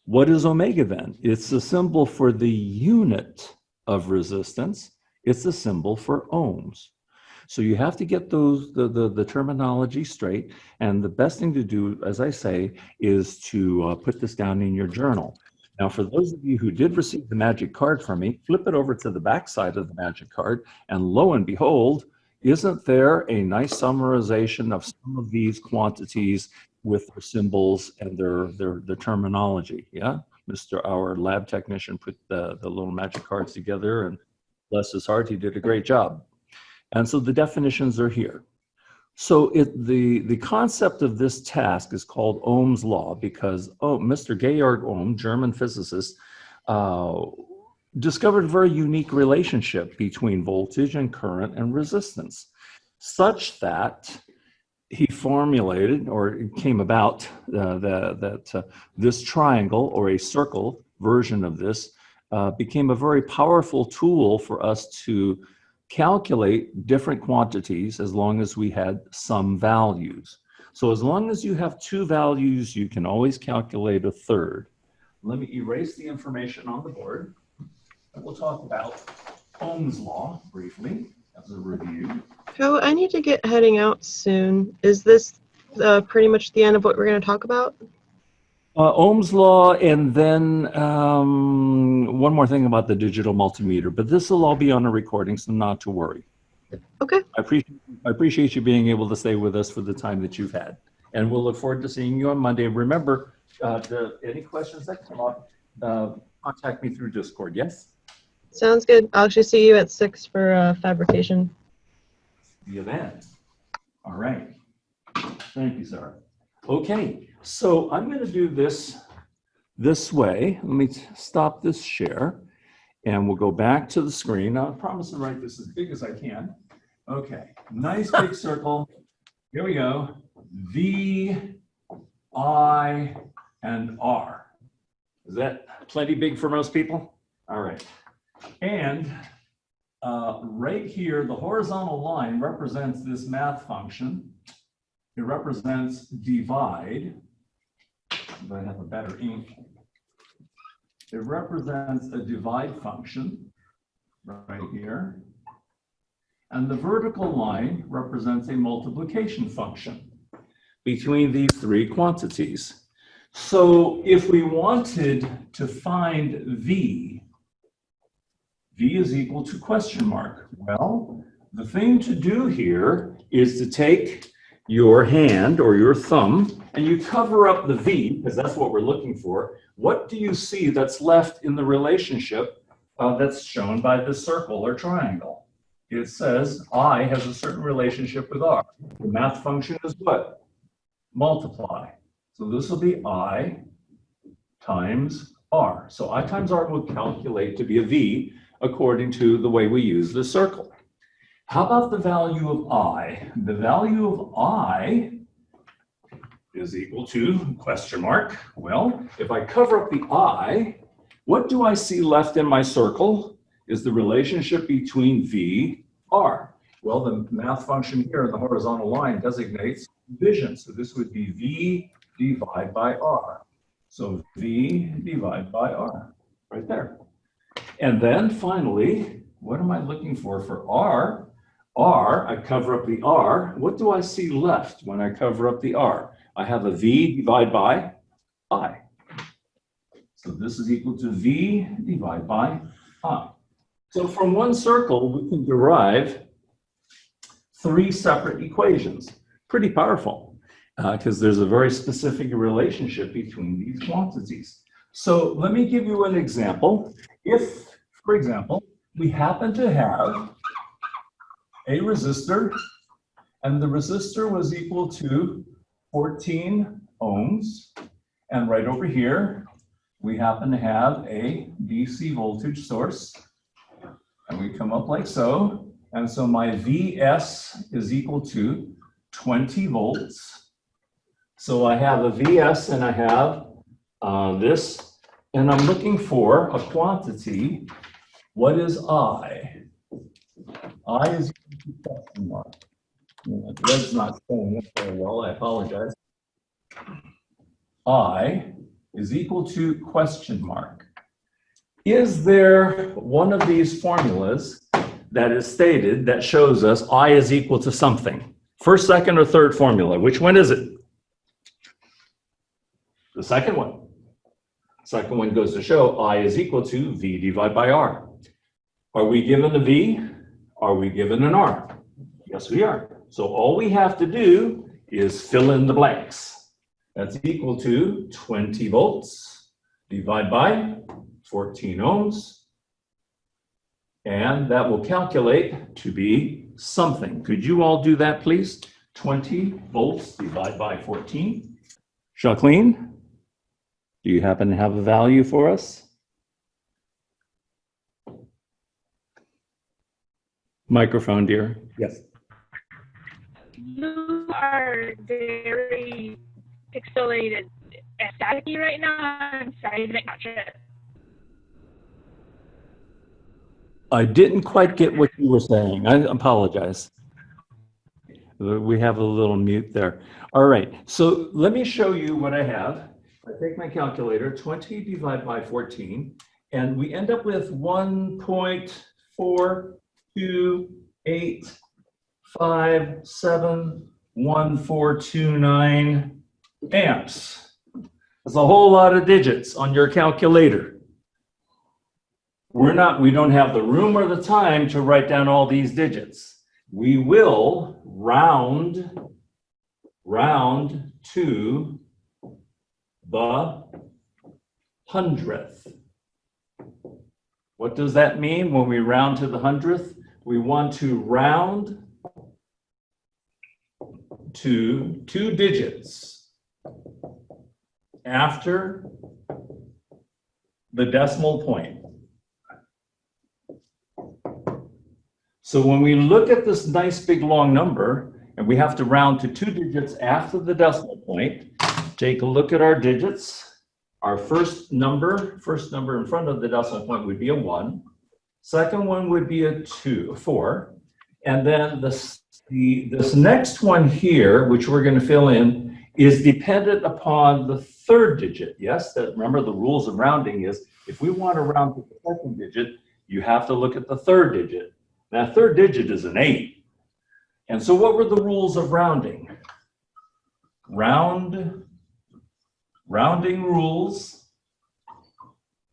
What is omega then? It's the symbol for the unit of resistance. It's the symbol for ohms. So you have to get the terminology straight. And the best thing to do, as I say, is to put this down in your journal. Now, for those of you who did receive the magic card from me, flip it over to the back side of the magic card, and lo and behold, isn't there a nice summarization of some of these quantities with their symbols and their terminology? Yeah, our lab technician put the little magic cards together, and bless his heart, he did a great job. And so the definitions are here. So the concept of this task is called Ohm's law because Mr. Georg Ohm, German physicist, discovered a very unique relationship between voltage and current and resistance, such that he formulated, or it came about, that this triangle or a circle version of this became a very powerful tool for us to calculate different quantities as long as we had some values. So as long as you have two values, you can always calculate a third. Let me erase the information on the board. And we'll talk about Ohm's law briefly as a review. Joe, I need to get heading out soon. Is this pretty much the end of what we're going to talk about? Ohm's law, and then one more thing about the digital multimeter, but this will all be on a recording, so not to worry. Okay. I appreciate you being able to stay with us for the time that you've had, and we'll look forward to seeing you on Monday. Remember, any questions that come up, contact me through Discord. Yes. Sounds good. I'll actually see you at 6 for fabrication. The event. All right. Thank you, Sarah. Okay, so I'm going to do this way. Let me stop this share, and we'll go back to the screen. Now, I promise to write this as big as I can. Okay, nice big circle. Here we go. V, I, and R. Is that plenty big for most people? All right. And right here, the horizontal line represents this math function. It represents divide. If I have a better ink. It represents a divide function right here. And the vertical line represents a multiplication function between these three quantities. So if we wanted to find V is equal to question mark. Well, the thing to do here is to take your hand or your thumb and you cover up the V, because that's what we're looking for. What do you see that's left in the relationship that's shown by this circle or triangle? It says I has a certain relationship with R. The math function is what? Multiply. So this will be I times R. So I times R will calculate to be a V according to the way we use the circle. How about the value of I? The value of I is equal to question mark. Well, if I cover up the I, what do I see left in my circle is the relationship between V, R. Well, the math function here in the horizontal line designates division. So this would be V divided by R. So V divided by R, right there. And then finally, what am I looking for R? R, I cover up the R. What do I see left when I cover up the R? I have a V divided by I. So this is equal to V divided by I. So from one circle, we can derive three separate equations. Pretty powerful, because there's a very specific relationship between these quantities. So let me give you an example. If, for example, we happen to have a resistor, and the resistor was equal to 14 ohms, and right over here, we happen to have a DC voltage source, and we come up like so, and so my Vs is equal to 20 volts. So I have a Vs and I have this, and I'm looking for a quantity. What is I? I is equal to question mark. The red's not showing up very well, I apologize. I is equal to question mark. Is there one of these formulas that is stated that shows us I is equal to something? First, second, or third formula? Which one is it? The second one. Second one goes to show I is equal to V divided by R. Are we given a V? Are we given an R? Yes, we are. So all we have to do is fill in the blanks. That's equal to 20 volts divided by 14 ohms. And that will calculate to be something. Could you all do that, please? 20 volts divided by 14. Jacqueline, do you happen to have a value for us? Microphone, dear. Yes. You are very pixelated and staticky right now. I'm sorry, I didn't catch it. I didn't quite get what you were saying. I apologize. We have a little mute there. All right, so let me show you what I have. I take my calculator, 20 divided by 14, and we end up with 1.428571429 amps. That's a whole lot of digits on your calculator. We don't have the room or the time to write down all these digits. We will round to the 100th. What does that mean when we round to the 100th? We want to round to 2 digits after the decimal point. So when we look at this nice big long number, and we have to round to 2 digits after the decimal point, take a look at our digits. Our first number in front of the decimal point would be a 1. Second one would be a 4. And then this next one here, which we're going to fill in, is dependent upon the third digit. Yes, remember the rules of rounding is if we want to round to the second digit, you have to look at the third digit. That third digit is an 8. And so what were the rules of rounding? Rounding rules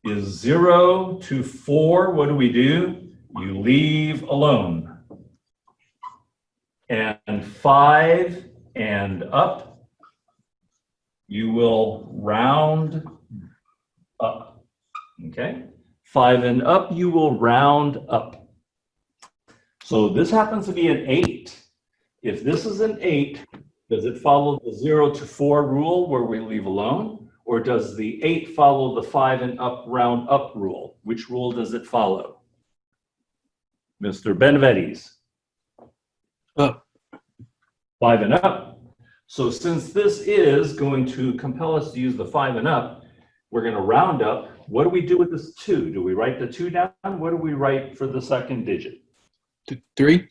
is 0 to 4. What do? You leave alone. And 5 and up, you will round up. Okay? 5 and up, you will round up. So this happens to be an 8. If this is an 8, does it follow the 0 to 4 rule where we leave alone? Or does the 8 follow the 5 and up round up rule? Which rule does it follow? Mr. Benavides. Up. 5 and up. So since this is going to compel us to use the 5 and up, we're going to round up. What do we do with this 2? Do we write the 2 down? What do we write for the second digit? 3?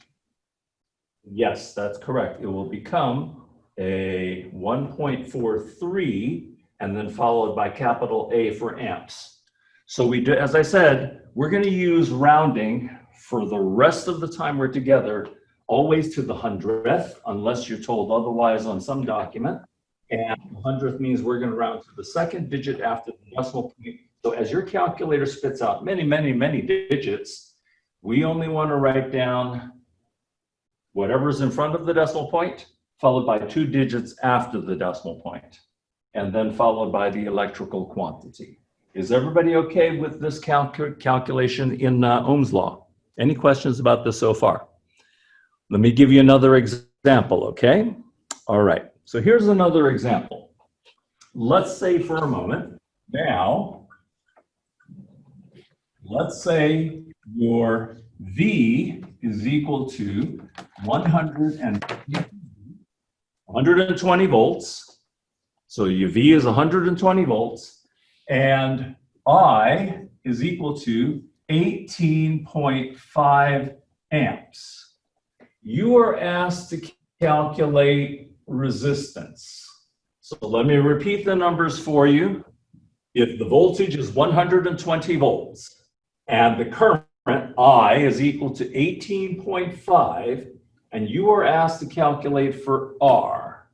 Yes, that's correct. It will become a 1.43 and then followed by capital A for amps. So we do, as I said, we're going to use rounding for the rest of the time we're together, always to the 100th, unless you're told otherwise on some document. And 100th means we're going to round to the second digit after the decimal point. So as your calculator spits out many, many, many digits, we only want to write down whatever's in front of the decimal point, followed by 2 digits after the decimal point, and then followed by the electrical quantity. Is everybody okay with this calculation in Ohm's law? Any questions about this so far? Let me give you another example, okay? All right, so here's another example. Let's say for a moment, now, let's say your V is equal to 120 volts. So your V is 120 volts, and I is equal to 18.5 amps. You are asked to calculate resistance. So let me repeat the numbers for you. If the voltage is 120 volts and the current I is equal to 18.5, and you are asked to calculate for R.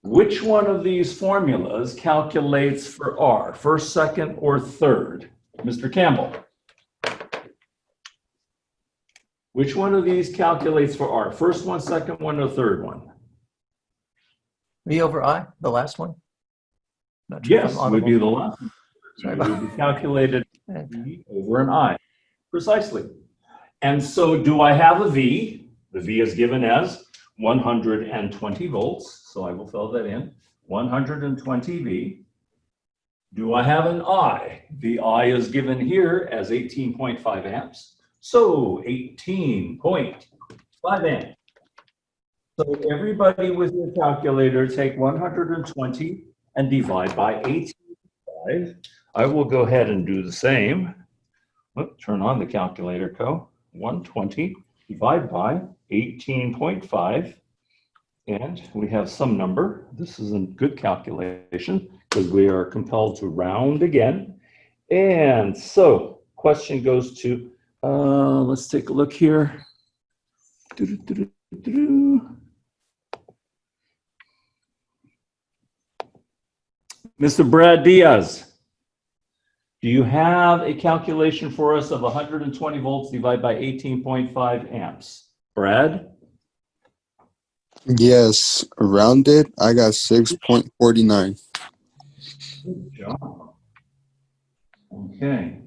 Which one of these formulas calculates for R? First, second, or third? Mr. Campbell. Which one of these calculates for R? First one, second one, or third one? V over I, the last one? Not sure if Yes, I'm would be the audible. last one. Sorry It about would be calculated that. V over an I. Precisely. And so do I have a V? The V is given as 120 volts. So I will fill that in. 120 V. Do I have an I? The I is given here as 18.5 amps. So 18.5 amps. So everybody with your calculator, take 120 and divide by 18.5. I will go ahead and do the same. Turn on the calculator, Co. 120 divide by 18.5. And we have some number. This is a good calculation because we are compelled to round again. And so question goes to, let's take a look here. Mr. Brad Diaz, do you have a calculation for us of 120 volts divided by 18.5 amps? Brad? Yes, rounded, I got 6.49. Good job. Okay,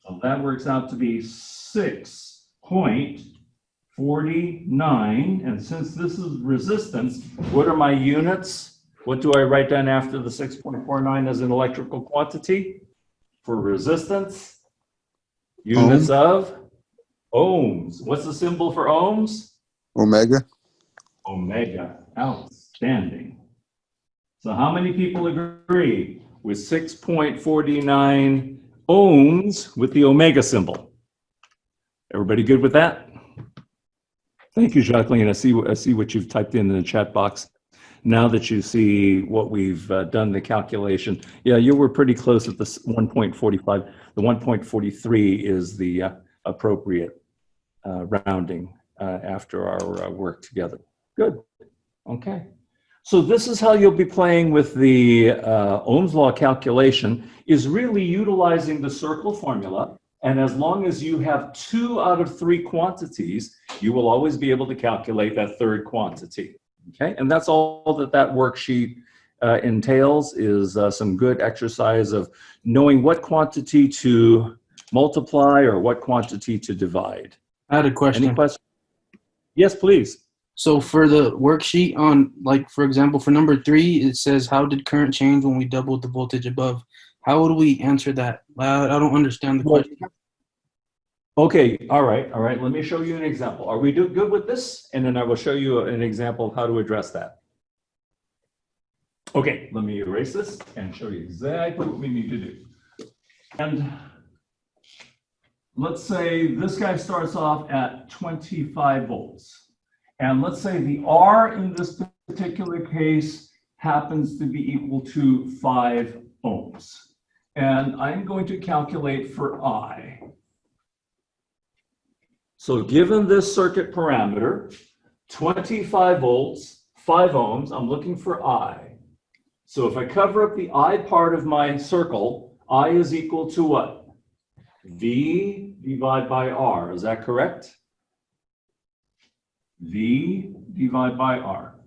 so that works out to be 6.49. And since this is resistance, what are my units? What do I write down after the 6.49 as an electrical quantity? For resistance, units of ohms. What's the symbol for ohms? Omega. Omega. Outstanding. So how many people agree with 6.49 ohms with the omega symbol? Everybody good with that? Thank you, Jacqueline. I see what you've typed in the chat box. Now that you see what we've done the calculation, yeah, you were pretty close at the 1.45. The 1.43 is the appropriate rounding after our work together. Good. Okay. So this is how you'll be playing with the Ohm's law calculation, is really utilizing the circle formula. And as long as you have 2 out of 3 quantities, you will always be able to calculate that third quantity. Okay, and that's all that worksheet entails, is some good exercise of knowing what quantity to multiply or what quantity to divide. I had a question. Any questions? Yes, please. So for the worksheet on, like, for example, for number 3, it says, how did current change when we doubled the voltage above? How would we answer that? I don't understand the question. Okay, all right. Let me show you an example. Are we good with this? And then I will show you an example of how to address that. Okay, let me erase this and show you exactly what we need to do. And let's say this guy starts off at 25 volts. And let's say the R in this particular case happens to be equal to 5 ohms. And I'm going to calculate for I. So given this circuit parameter, 25 volts, 5 ohms, I'm looking for I. So if I cover up the I part of my circle, I is equal to what? V divided by R, is that correct? V divided by R.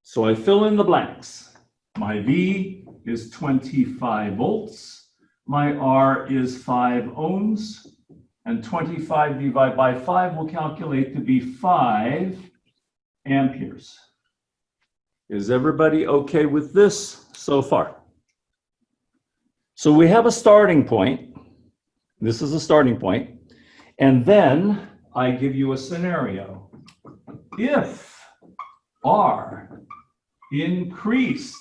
So I fill in the blanks. My V is 25 volts. My R is 5 ohms, and 25 divided by 5 will calculate to be 5 amperes. Is everybody okay with this so far? So we have a starting point. This is a starting point. And then I give you a scenario. If R increased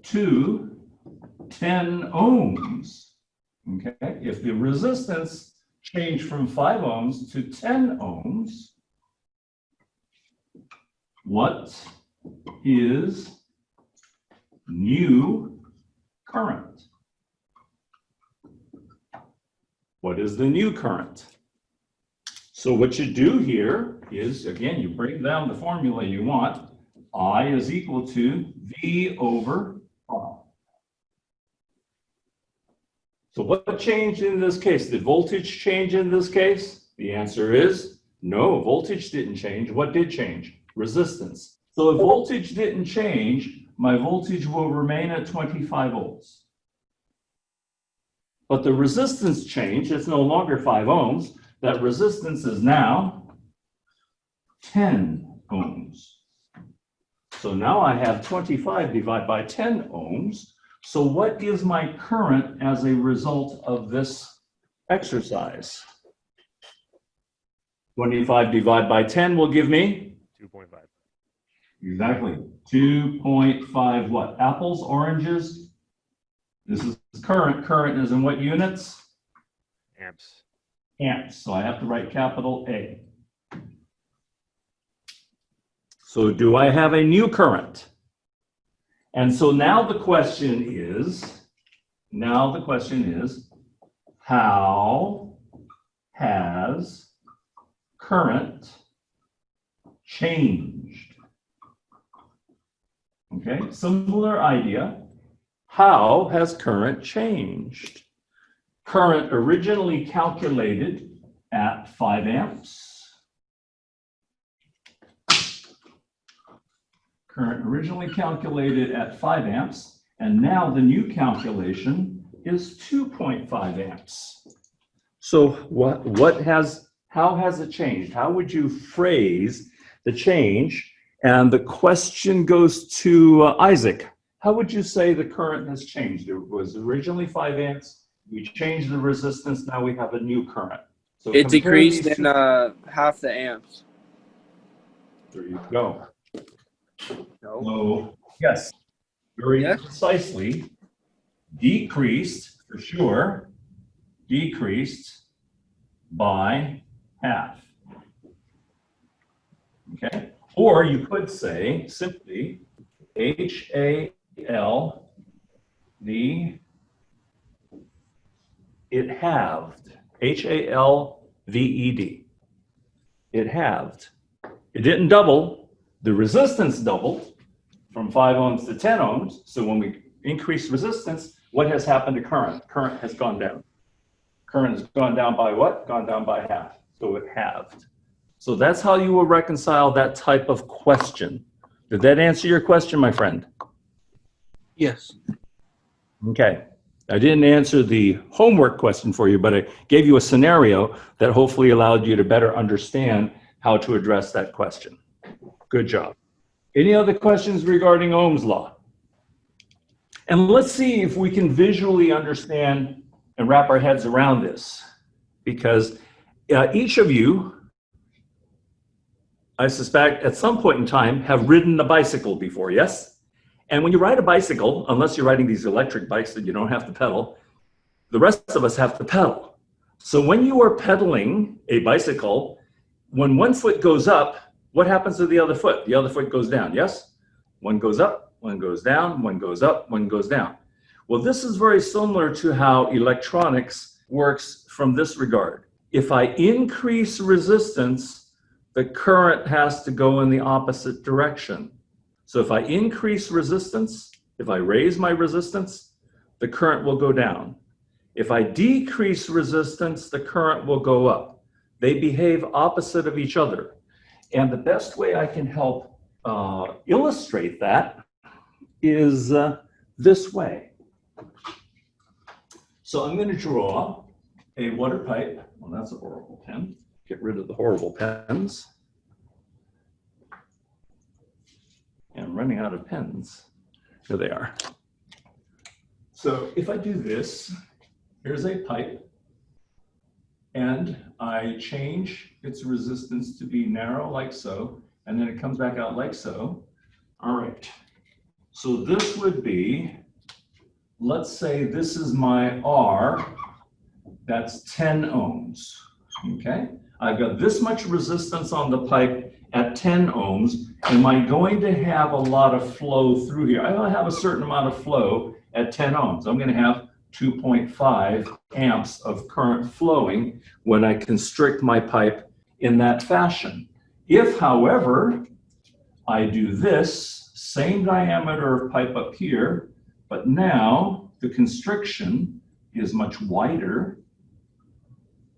to 10 ohms, okay? If the resistance changed from 5 ohms to 10 ohms, what is new current. What is the new current? So what you do here is, again, you bring down the formula you want. I is equal to V over R. So what changed in this case? Did voltage change in this case? The answer is no, voltage didn't change. What did change? Resistance. So if voltage didn't change, my voltage will remain at 25 volts. But the resistance changed. It's no longer 5 ohms. That resistance is now 10 ohms. So now I have 25 divided by 10 ohms. So what gives my current as a result of this exercise? 25 divided by 10 will give me? 2.5. Exactly. 2.5 what? Apples, oranges? This is current. Current is in what units? Amps. Amps. So I have to write capital A. So do I have a new current? And so now the question is, how has current changed? Okay, similar idea. How has current changed? Current originally calculated at 5 amps. Current originally calculated at 5 amps, and now the new calculation is 2.5 amps. So how has it changed? How would you phrase the change? And the question goes to Isaac. How would you say the current has changed? It was originally 5 amps. We changed the resistance. Now we have a new current. So It decreased in half the amps. There you go. No. So, yes, very precisely, decreased for sure, decreased by half. Okay, or you could say simply HAL, it halved, HALVED, it halved. It didn't double. The resistance doubled from 5 ohms to 10 ohms. So when we increase resistance, what has happened to current? Current has gone down. Current has gone down by what? Gone down by half. So it halved. So that's how you will reconcile that type of question. Did that answer your question, my friend? Yes. Okay. I didn't answer the homework question for you, but I gave you a scenario that hopefully allowed you to better understand how to address that question. Good job. Any other questions regarding Ohm's law? And let's see if we can visually understand and wrap our heads around this, because each of you, I suspect at some point in time, have ridden a bicycle before, yes? And when you ride a bicycle, unless you're riding these electric bikes that you don't have to pedal, the rest of us have to pedal. So when you are pedaling a bicycle, when one foot goes up, what happens to the other foot? The other foot goes down, yes? One goes up, one goes down, one goes up, one goes down. Well, this is very similar to how electronics works from this regard. If I increase resistance, the current has to go in the opposite direction. So if I increase resistance, if I raise my resistance, the current will go down. If I decrease resistance, the current will go up. They behave opposite of each other. And the best way I can help illustrate that is this way. So I'm going to draw a water pipe. Well, that's a horrible pen. Get rid of the horrible pens. And I'm running out of pens. Here they are. So if I do this, here's a pipe. And I change its resistance to be narrow like so, and then it comes back out like so. All right, so this would be, let's say this is my R, that's 10 ohms, okay? I've got this much resistance on the pipe at 10 ohms. Am I going to have a lot of flow through here? I have a certain amount of flow at 10 ohms. I'm going to have 2.5 amps of current flowing when I constrict my pipe in that fashion. If, however, I do this, same diameter of pipe up here, but now the constriction is much wider.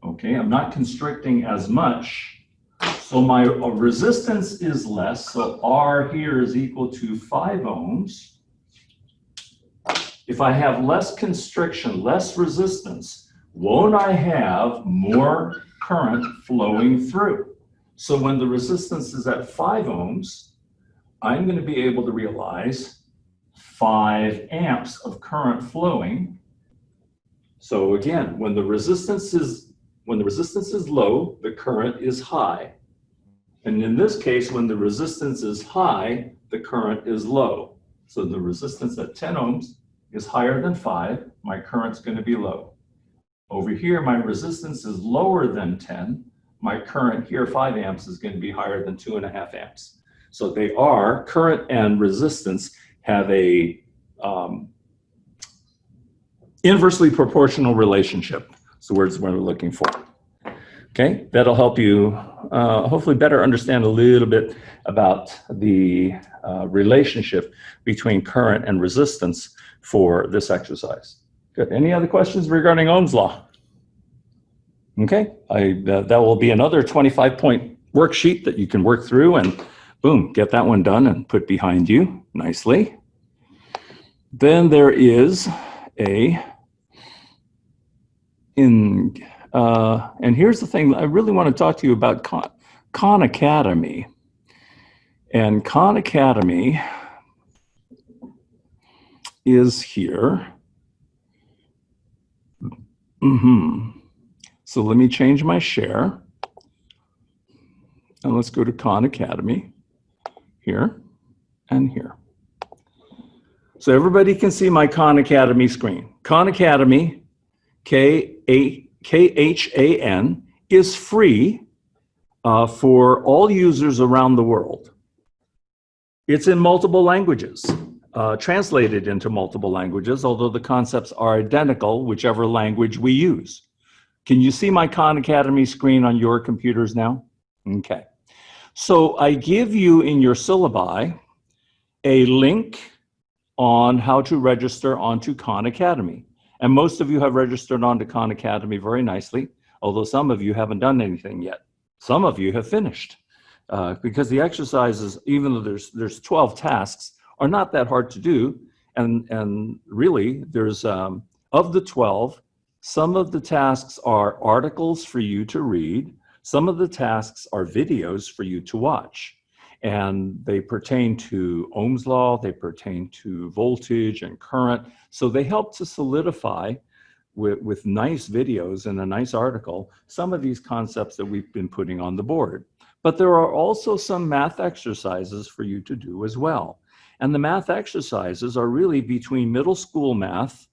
Okay, I'm not constricting as much. So my resistance is less, so R here is equal to 5 ohms. If I have less constriction, less resistance, won't I have more current flowing through? So when the resistance is at 5 ohms, I'm going to be able to realize 5 amps of current flowing. So again, when the resistance is low, the current is high. And in this case, when the resistance is high, the current is low. So the resistance at 10 ohms is higher than 5, my current's going to be low. Over here, my resistance is lower than 10, my current here, 5 amps, is going to be higher than 2.5 amps. So they are, current and resistance have a inversely proportional relationship. It's the words we're looking for. Okay, that'll help you hopefully better understand a little bit about the relationship between current and resistance for this exercise. Good. Any other questions regarding Ohm's law? Okay, that will be another 25-point worksheet that you can work through and boom, get that one done and put behind you nicely. Then there is and here's the thing, I really want to talk to you about Khan Academy. And Khan Academy is here. So let me change my share. And let's go to Khan Academy here and here. So everybody can see my Khan Academy screen. Khan Academy, Khan, is free for all users around the world. It's in multiple languages, translated into multiple languages, although the concepts are identical, whichever language we use. Can you see my Khan Academy screen on your computers now? Okay. So I give you in your syllabi a link on how to register onto Khan Academy. And most of you have registered onto Khan Academy very nicely, although some of you haven't done anything yet. Some of you have finished because the exercises, even though there's 12 tasks, are not that hard to do. And really, there's of the 12, some of the tasks are articles for you to read. Some of the tasks are videos for you to watch. And they pertain to Ohm's law, they pertain to voltage and current. So they help to solidify with nice videos and a nice article some of these concepts that we've been putting on the board. But there are also some math exercises for you to do as well. And the math exercises are really between middle school math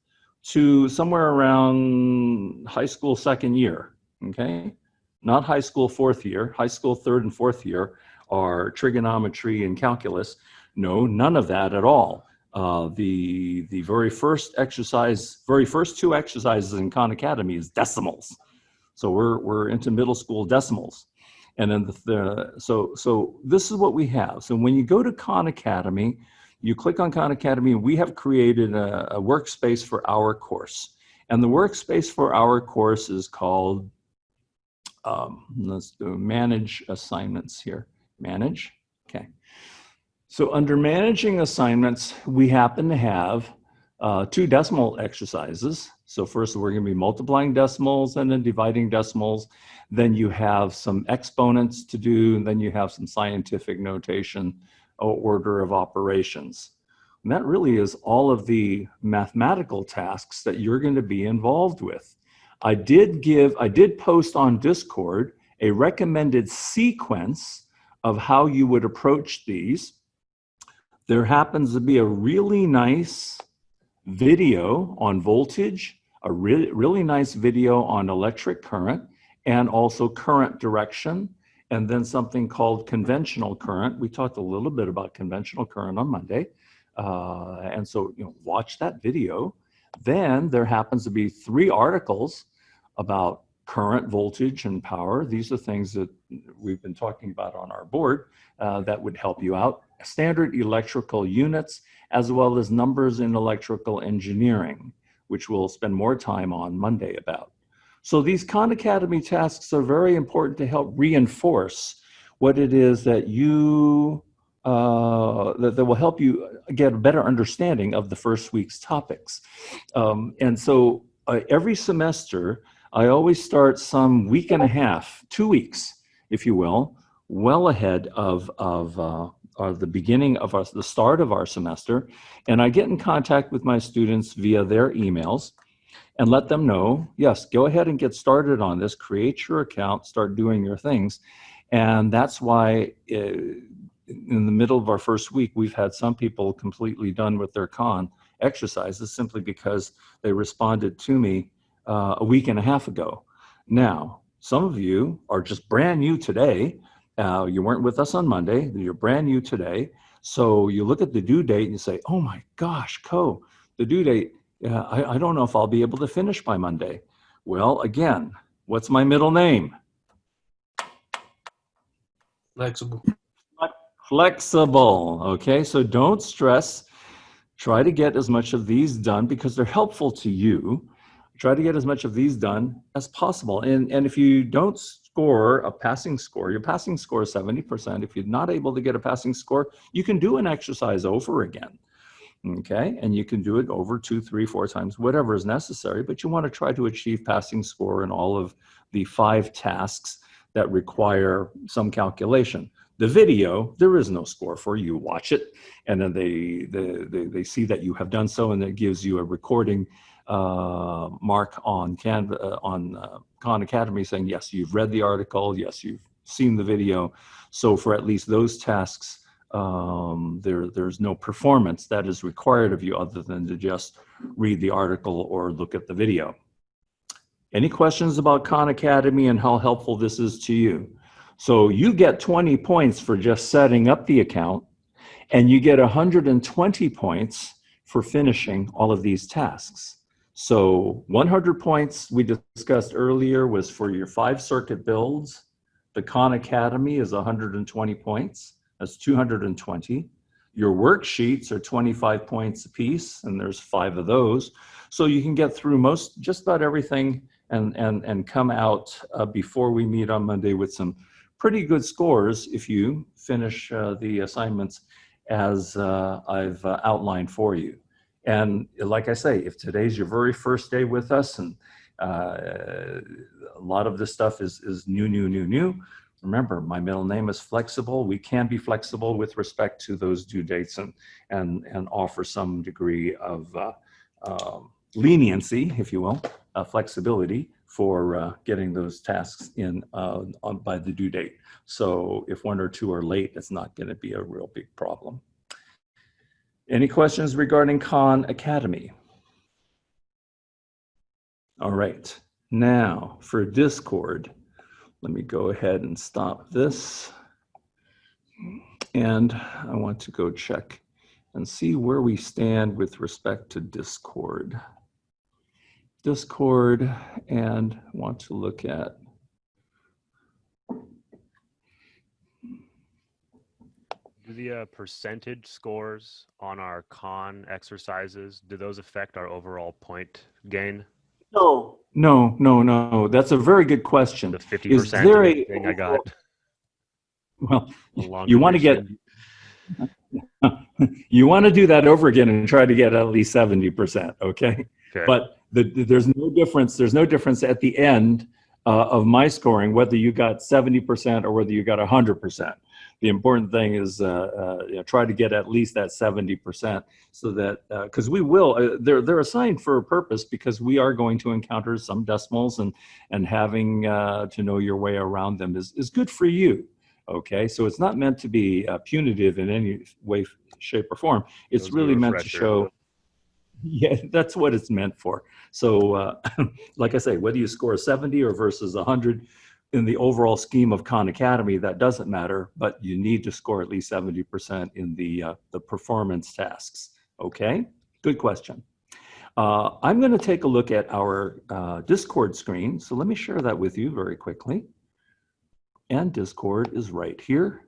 to somewhere around high school second year, okay? Not high school fourth year, high school third and fourth year are trigonometry and calculus. No, none of that at all. The very first two exercises in Khan Academy is decimals. So we're into middle school decimals. And then so this is what we have. So when you go to Khan Academy, you click on Khan Academy, and we have created a workspace for our course. And the workspace for our course is called, let's do manage assignments here. Manage, okay. So under managing assignments, we happen to have 2 decimal exercises. So first we're going to be multiplying decimals and then dividing decimals. Then you have some exponents to do, and then you have some scientific notation, order of operations. And that really is all of the mathematical tasks that you're going to be involved with. I did post on Discord a recommended sequence of how you would approach these. There happens to be a really nice video on voltage, a really nice video on electric current, and also current direction, and then something called conventional current. We talked a little bit about conventional current on Monday. And so, watch that video. Then there happens to be 3 articles about current, voltage, and power. These are things that we've been talking about on our board that would help you out. Standard electrical units, as well as numbers in electrical engineering, which we'll spend more time on Monday about. So these Khan Academy tasks are very important to help reinforce what it is that you, that will help you get a better understanding of the first week's topics. And so every semester, I always start some week and a half, 2 weeks, if you will, well ahead of the beginning of the start of our semester. And I get in contact with my students via their emails and let them know, yes, go ahead and get started on this, create your account, start doing your things. And that's why in the middle of our first week, we've had some people completely done with their Khan exercises simply because they responded to me a week and a half ago. Now, some of you are just brand new today. You weren't with us on Monday. You're brand new today. So you look at the due date and you say, oh my gosh, the due date, I don't know if I'll be able to finish by Monday. Well, again, what's my middle name? Flexible. Flexible. Okay, so don't stress. Try to get as much of these done because they're helpful to you. Try to get as much of these done as possible. And if you don't score a passing score, your passing score is 70%. If you're not able to get a passing score, you can do an exercise over again. Okay, and you can do it over 2, 3, 4 times, whatever is necessary, but you want to try to achieve passing score in all of the 5 tasks that require some calculation. The video, there is no score for you. Watch it, and then they see that you have done so, and it gives you a recording mark on Khan Academy saying, yes, you've read the article, yes, you've seen the video. So for at least those tasks, there's no performance that is required of you other than to just read the article or look at the video. Any questions about Khan Academy and how helpful this is to you? So you get 20 points for just setting up the account, and you get 120 points for finishing all of these tasks. So 100 points we discussed earlier was for your 5 circuit builds. The Khan Academy is 120 points. That's 220. Your worksheets are 25 points apiece, and there's 5 of those. So you can get through just about everything and come out before we meet on Monday with some pretty good scores if you finish the assignments as I've outlined for you. And like I say, if today's your very first day with us and a lot of this stuff is new, remember, my middle name is Flexible. We can be flexible with respect to those due dates and offer some degree of leniency, if you will, flexibility for getting those tasks in by the due date. So if 1 or 2 are late, it's not going to be a real big problem. Any questions regarding Khan Academy? All right, now for Discord. Let me go ahead and stop this. And I want to go check and see where we stand with respect to Discord. And want to look at do the percentage scores on our Khan exercises, do those affect our overall point gain? No. That's a very good question. The 50% thing I got. Well, you want to get, you want to do that over again and try to get at least 70%, okay? But there's no difference. There's no difference at the end of my scoring, whether you got 70% or whether you got 100%. The important thing is try to get at least that 70%, so that because we will, they're assigned for a purpose because we are going to encounter some decimals, and having to know your way around them is good for you. Okay, so it's not meant to be punitive in any way, shape, or form. It's really meant to show. Yeah, that's what it's meant for. So, like I say, whether you score 70 or versus 100, in the overall scheme of Khan Academy, that doesn't matter, but you need to score at least 70% in the performance tasks. Okay, good question. I'm going to take a look at our Discord screen. So let me share that with you very quickly. And Discord is right here.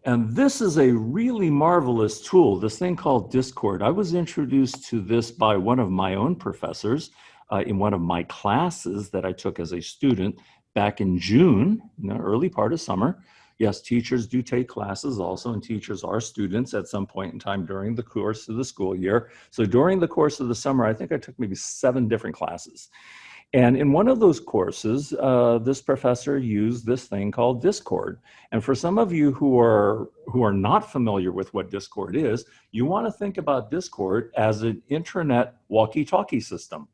And this is a really marvelous tool, this thing called Discord. I was introduced to this by one of my own professors in one of my classes that I took as a student back in June, in the early part of summer. Yes, teachers do take classes also, and teachers are students at some point in time during the course of the school year. So during the course of the summer, I think I took maybe 7 different classes. And in one of those courses, this professor used this thing called Discord. And for some of you who are not familiar with what Discord is, you want to think about Discord as an internet walkie-talkie system.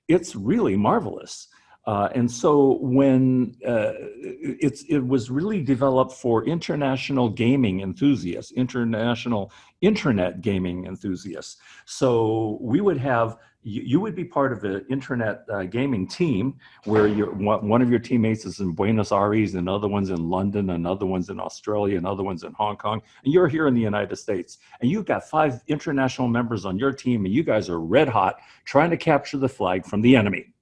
It's really marvelous. And so when it was really developed for international gaming enthusiasts, international internet gaming enthusiasts. So we would have, you would be part of an internet gaming team where one of your teammates is in Buenos Aires, another one's in London, another one's in Australia, another one's in Hong Kong, and you're here in the United States. And you've got 5 international members on your team, and you guys are red hot trying to capture the flag from the enemy.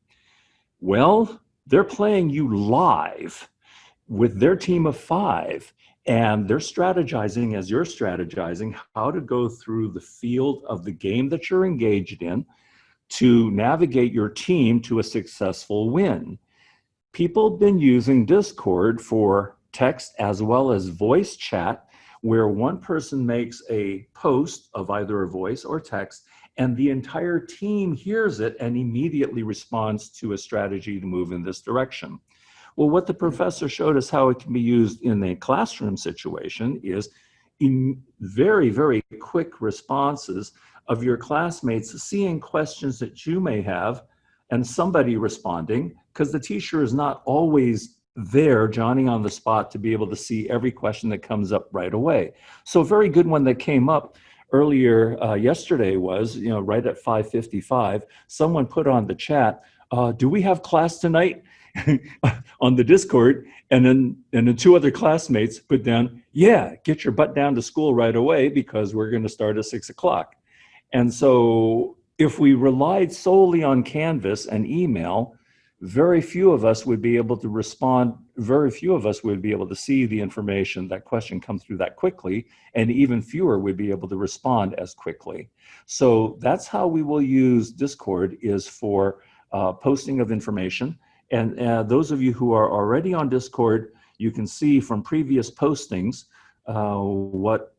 Well, they're playing you live with their team of 5, and they're strategizing as you're strategizing how to go through the field of the game that you're engaged in to navigate your team to a successful win. People have been using Discord for text as well as voice chat, where one person makes a post of either a voice or text, and the entire team hears it and immediately responds to a strategy to move in this direction. Well, what the professor showed us how it can be used in a classroom situation is in very, very quick responses of your classmates seeing questions that you may have and somebody responding, because the teacher is not always there, Johnny on the spot, to be able to see every question that comes up right away. So a very good one that came up earlier yesterday was, right at 5:55, someone put on the chat, do we have class tonight on the Discord? And then 2 other classmates put down, yeah, get your butt down to school right away because we're going to start at 6 o'clock. And so if we relied solely on Canvas and email, very few of us would be able to respond. Very few of us would be able to see the information, that question come through that quickly, and even fewer would be able to respond as quickly. So that's how we will use Discord, is for posting of information. And those of you who are already on Discord, you can see from previous postings what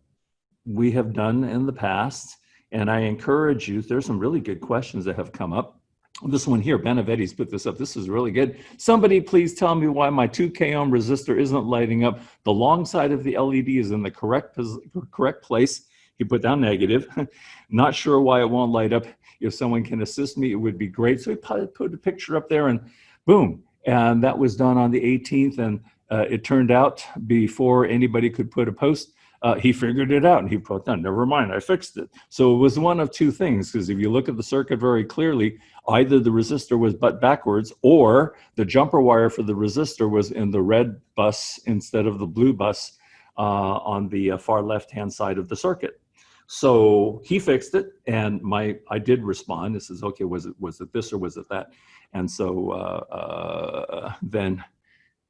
we have done in the past. And I encourage you, there's some really good questions that have come up. This one here, Benavetti's put this up. This is really good. Somebody please tell me why my 2K ohm resistor isn't lighting up. The long side of the LED is in the correct place. He put down negative. Not sure why it won't light up. If someone can assist me, it would be great. So he put a picture up there and boom. And that was done on the 18th. And it turned out before anybody could put a post, he figured it out and he put down, never mind, I fixed it. So it was one of 2 things, because if you look at the circuit very clearly, either the resistor was butt backwards or the jumper wire for the resistor was in the red bus instead of the blue bus on the far left-hand side of the circuit. So he fixed it, and I did respond. This is, okay, was it this or was it that? And so then,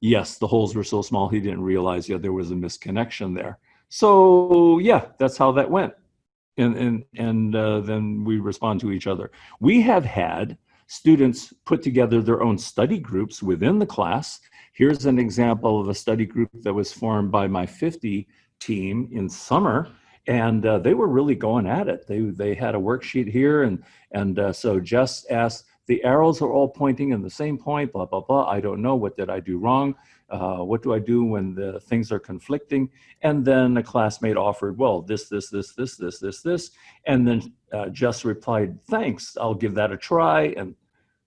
yes, the holes were so small he didn't realize, there was a misconnection there. So yeah, that's how that went. And then we respond to each other. We have had students put together their own study groups within the class. Here's an example of a study group that was formed by my 50 team in summer. And they were really going at it. They had a worksheet here. And so Jess asked, the arrows are all pointing in the same point, blah, blah, blah. I don't know. What did I do wrong? What do I do when the things are conflicting? And then a classmate offered, well, this. And then Jess replied, thanks, I'll give that a try. And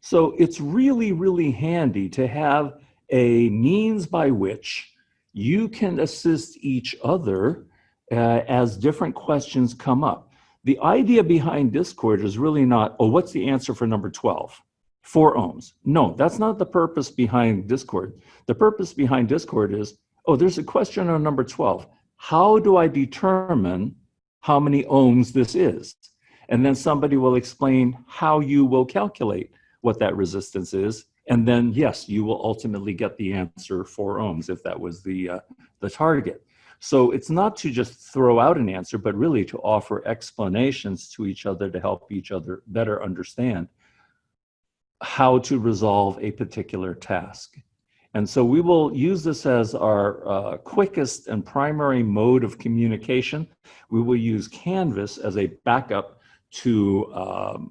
so it's really, really handy to have a means by which you can assist each other as different questions come up. The idea behind Discord is really not, oh, what's the answer for number 12? 4 ohms. No, that's not the purpose behind Discord. The purpose behind Discord is, oh, there's a question on number 12. How do I determine how many ohms this is? And then somebody will explain how you will calculate what that resistance is. And then, yes, you will ultimately get the answer 4 ohms if that was the target. So it's not to just throw out an answer, but really to offer explanations to each other to help each other better understand how to resolve a particular task. And so we will use this as our quickest and primary mode of communication. We will use Canvas as a backup to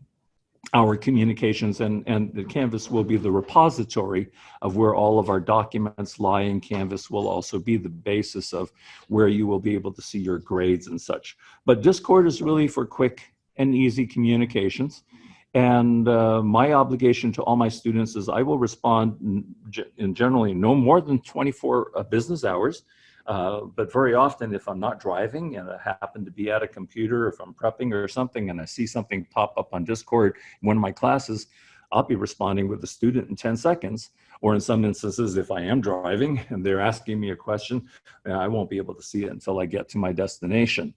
our communications, and the Canvas will be the repository of where all of our documents lie, and Canvas will also be the basis of where you will be able to see your grades and such. But Discord is really for quick and easy communications. And my obligation to all my students is I will respond in generally no more than 24 business hours. But very often, if I'm not driving and I happen to be at a computer, if I'm prepping or something, and I see something pop up on Discord in one of my classes, I'll be responding with the student in 10 seconds. Or in some instances, if I am driving and they're asking me a question, I won't be able to see it until I get to my destination.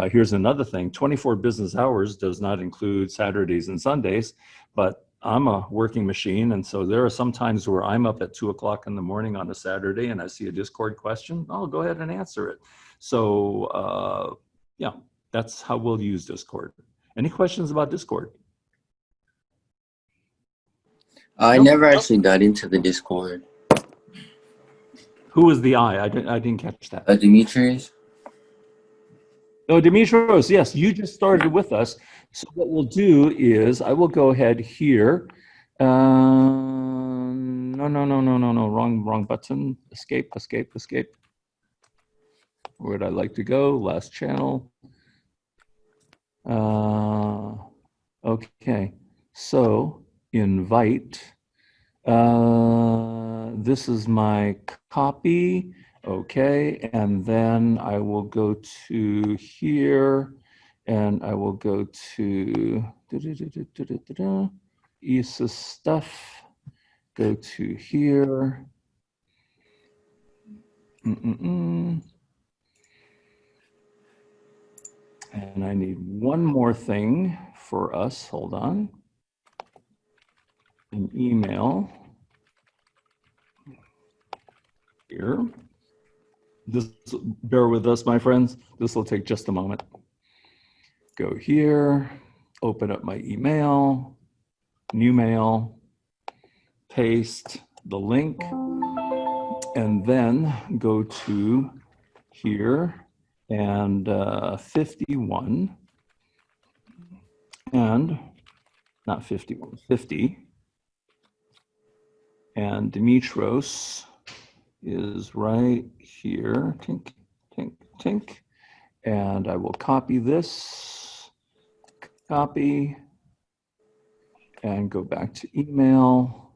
Here's another thing, 24 business hours does not include Saturdays and Sundays, but I'm a working machine, and so there are some times where I'm up at 2 o'clock in the morning on a Saturday and I see a Discord question, I'll go ahead and answer it. So yeah, that's how we'll use Discord. Any questions about Discord? I never actually got into the Discord. Who was the I didn't catch that. Demetrius? Oh, Demetrios, yes, you just started with us. So what we'll do is I will go ahead here. No, wrong button. Escape. Where would I like to go? Last channel. Okay, so invite. This is my copy. Okay, and then I will go to here, and I will go to ESYS stuff, go to here. And I need one more thing for us, hold on. An email here. Bear with us, my friends. This will take just a moment. Go here, open up my email, new mail, paste the link, and then go to here and 51, and not 51, 50, and Demetrios is right here, tink, tink, tink. And I will copy this, copy, and go back to email,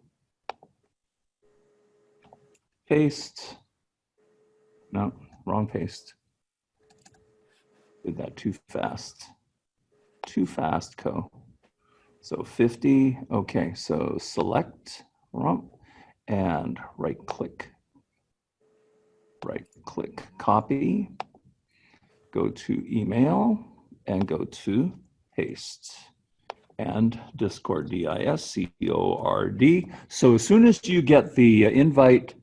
paste, no, wrong paste. Did that too fast, Co. So 50, okay, so select, and right click, copy, go to email, and go to paste, and Discord, Discord. So as soon as you get the invite,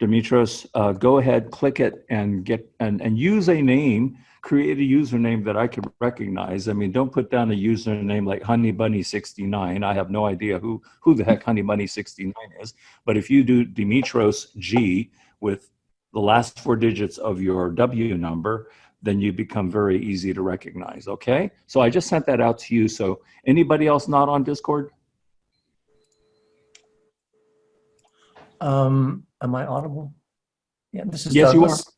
Demetrios, go ahead, click it, and use a name, create a username that I can recognize. I mean, don't put down a username like honeybunny69. I have no idea who the heck honeybunny69 is. But if you do Demetrios G with the last 4 digits of your W number, then you become very easy to recognize, okay? So I just sent that out to you. So anybody else not on Discord? Am I audible? Yeah, this is yes, Douglas.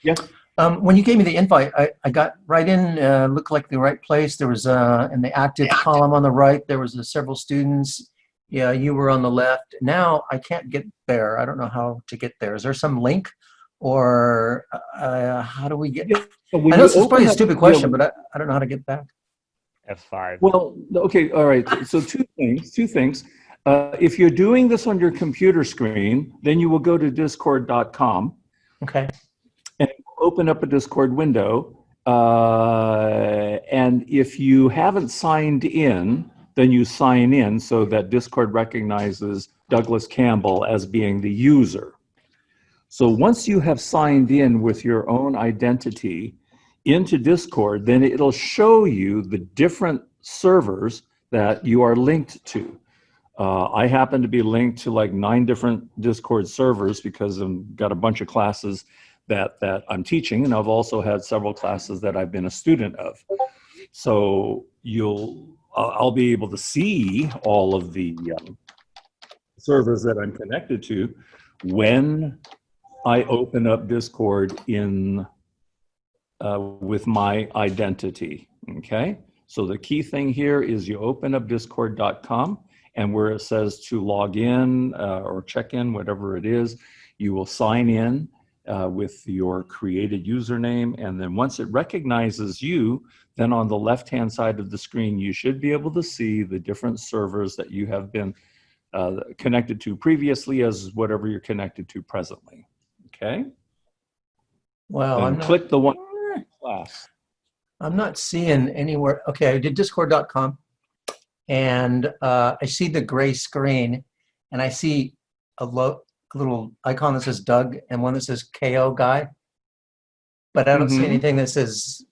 You are. Yeah. When you gave me the invite, I got right in, looked like the right place. There was in the active column on the right, there was several students. Yeah, you were on the left. Now I can't get there. I don't know how to get there. Is there some link? Or how do we get? I know this is probably a stupid question, but I don't know how to get back. F5. Well, okay, all right. So two things. If you're doing this on your computer screen, then you will go to discord.com. Okay. And open up a Discord window. And if you haven't signed in, then you sign in so that Discord recognizes Douglas Campbell as being the user. So once you have signed in with your own identity into Discord, then it'll show you the different servers that you are linked to. I happen to be linked to like 9 different Discord servers because I've got a bunch of classes that I'm teaching, and I've also had several classes that I've been a student of. So I'll be able to see all of the servers that I'm connected to when I open up Discord in with my identity. Okay, so the key thing here is you open up discord.com, and where it says to log in or check in, whatever it is, you will sign in with your created username. And then once it recognizes you, then on the left-hand side of the screen, you should be able to see the different servers that you have been connected to previously as whatever you're connected to presently. Okay? Well, and click the one class. I'm not seeing anywhere. Okay, I did discord.com, and I see the gray screen, and I see a little icon that says Doug and one that says KO guy, but I don't see anything that says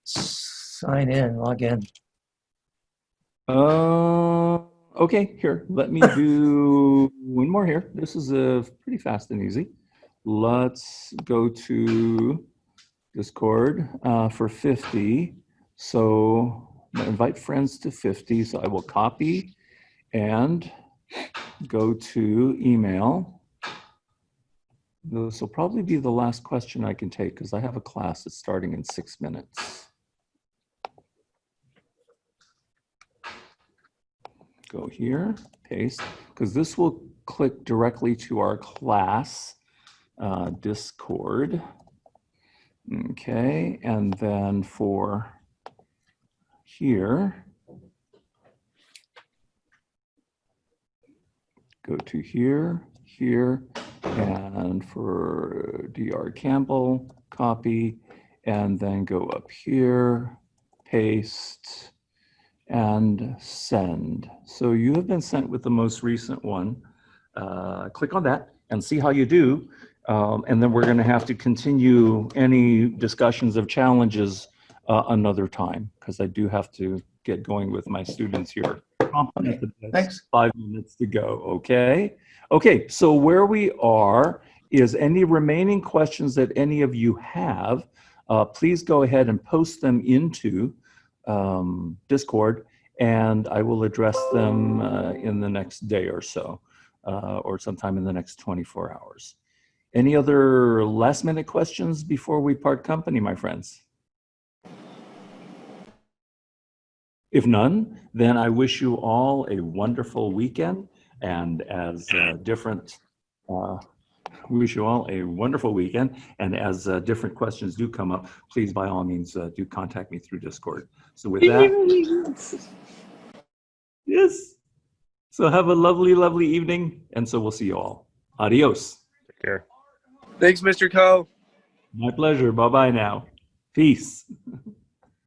sign in, log in. Okay, here, let me do one more here. This is pretty fast and easy. Let's go to Discord for 50. So I'm gonna invite friends to 50. So I will copy and go to email. This will probably be the last question I can take because I have a class that's starting in 6 minutes. Go here, paste, because this will click directly to our class Discord. Okay, and then for here, go to here, here, and for Dr. Campbell, copy, and then go up here, paste, and send. So you have been sent with the most recent one. Click on that and see how you do. And then we're going to have to continue any discussions of challenges another time, because I do have to get going with my students here. Thanks. 5 minutes to go, okay? Okay, so where we are is any remaining questions that any of you have, please go ahead and post them into Discord, and I will address them in the next day or so, or sometime in the next 24 hours. Any other last minute questions before we part company, my friends? If none, then I wish you all a wonderful weekend, and as different questions do come up, please by all means do contact me through Discord. So with that, yes. So have a lovely, lovely evening, and so we'll see you all. Adios. Take care. Thanks, Mr. Ko. My pleasure. Bye-bye now. Peace.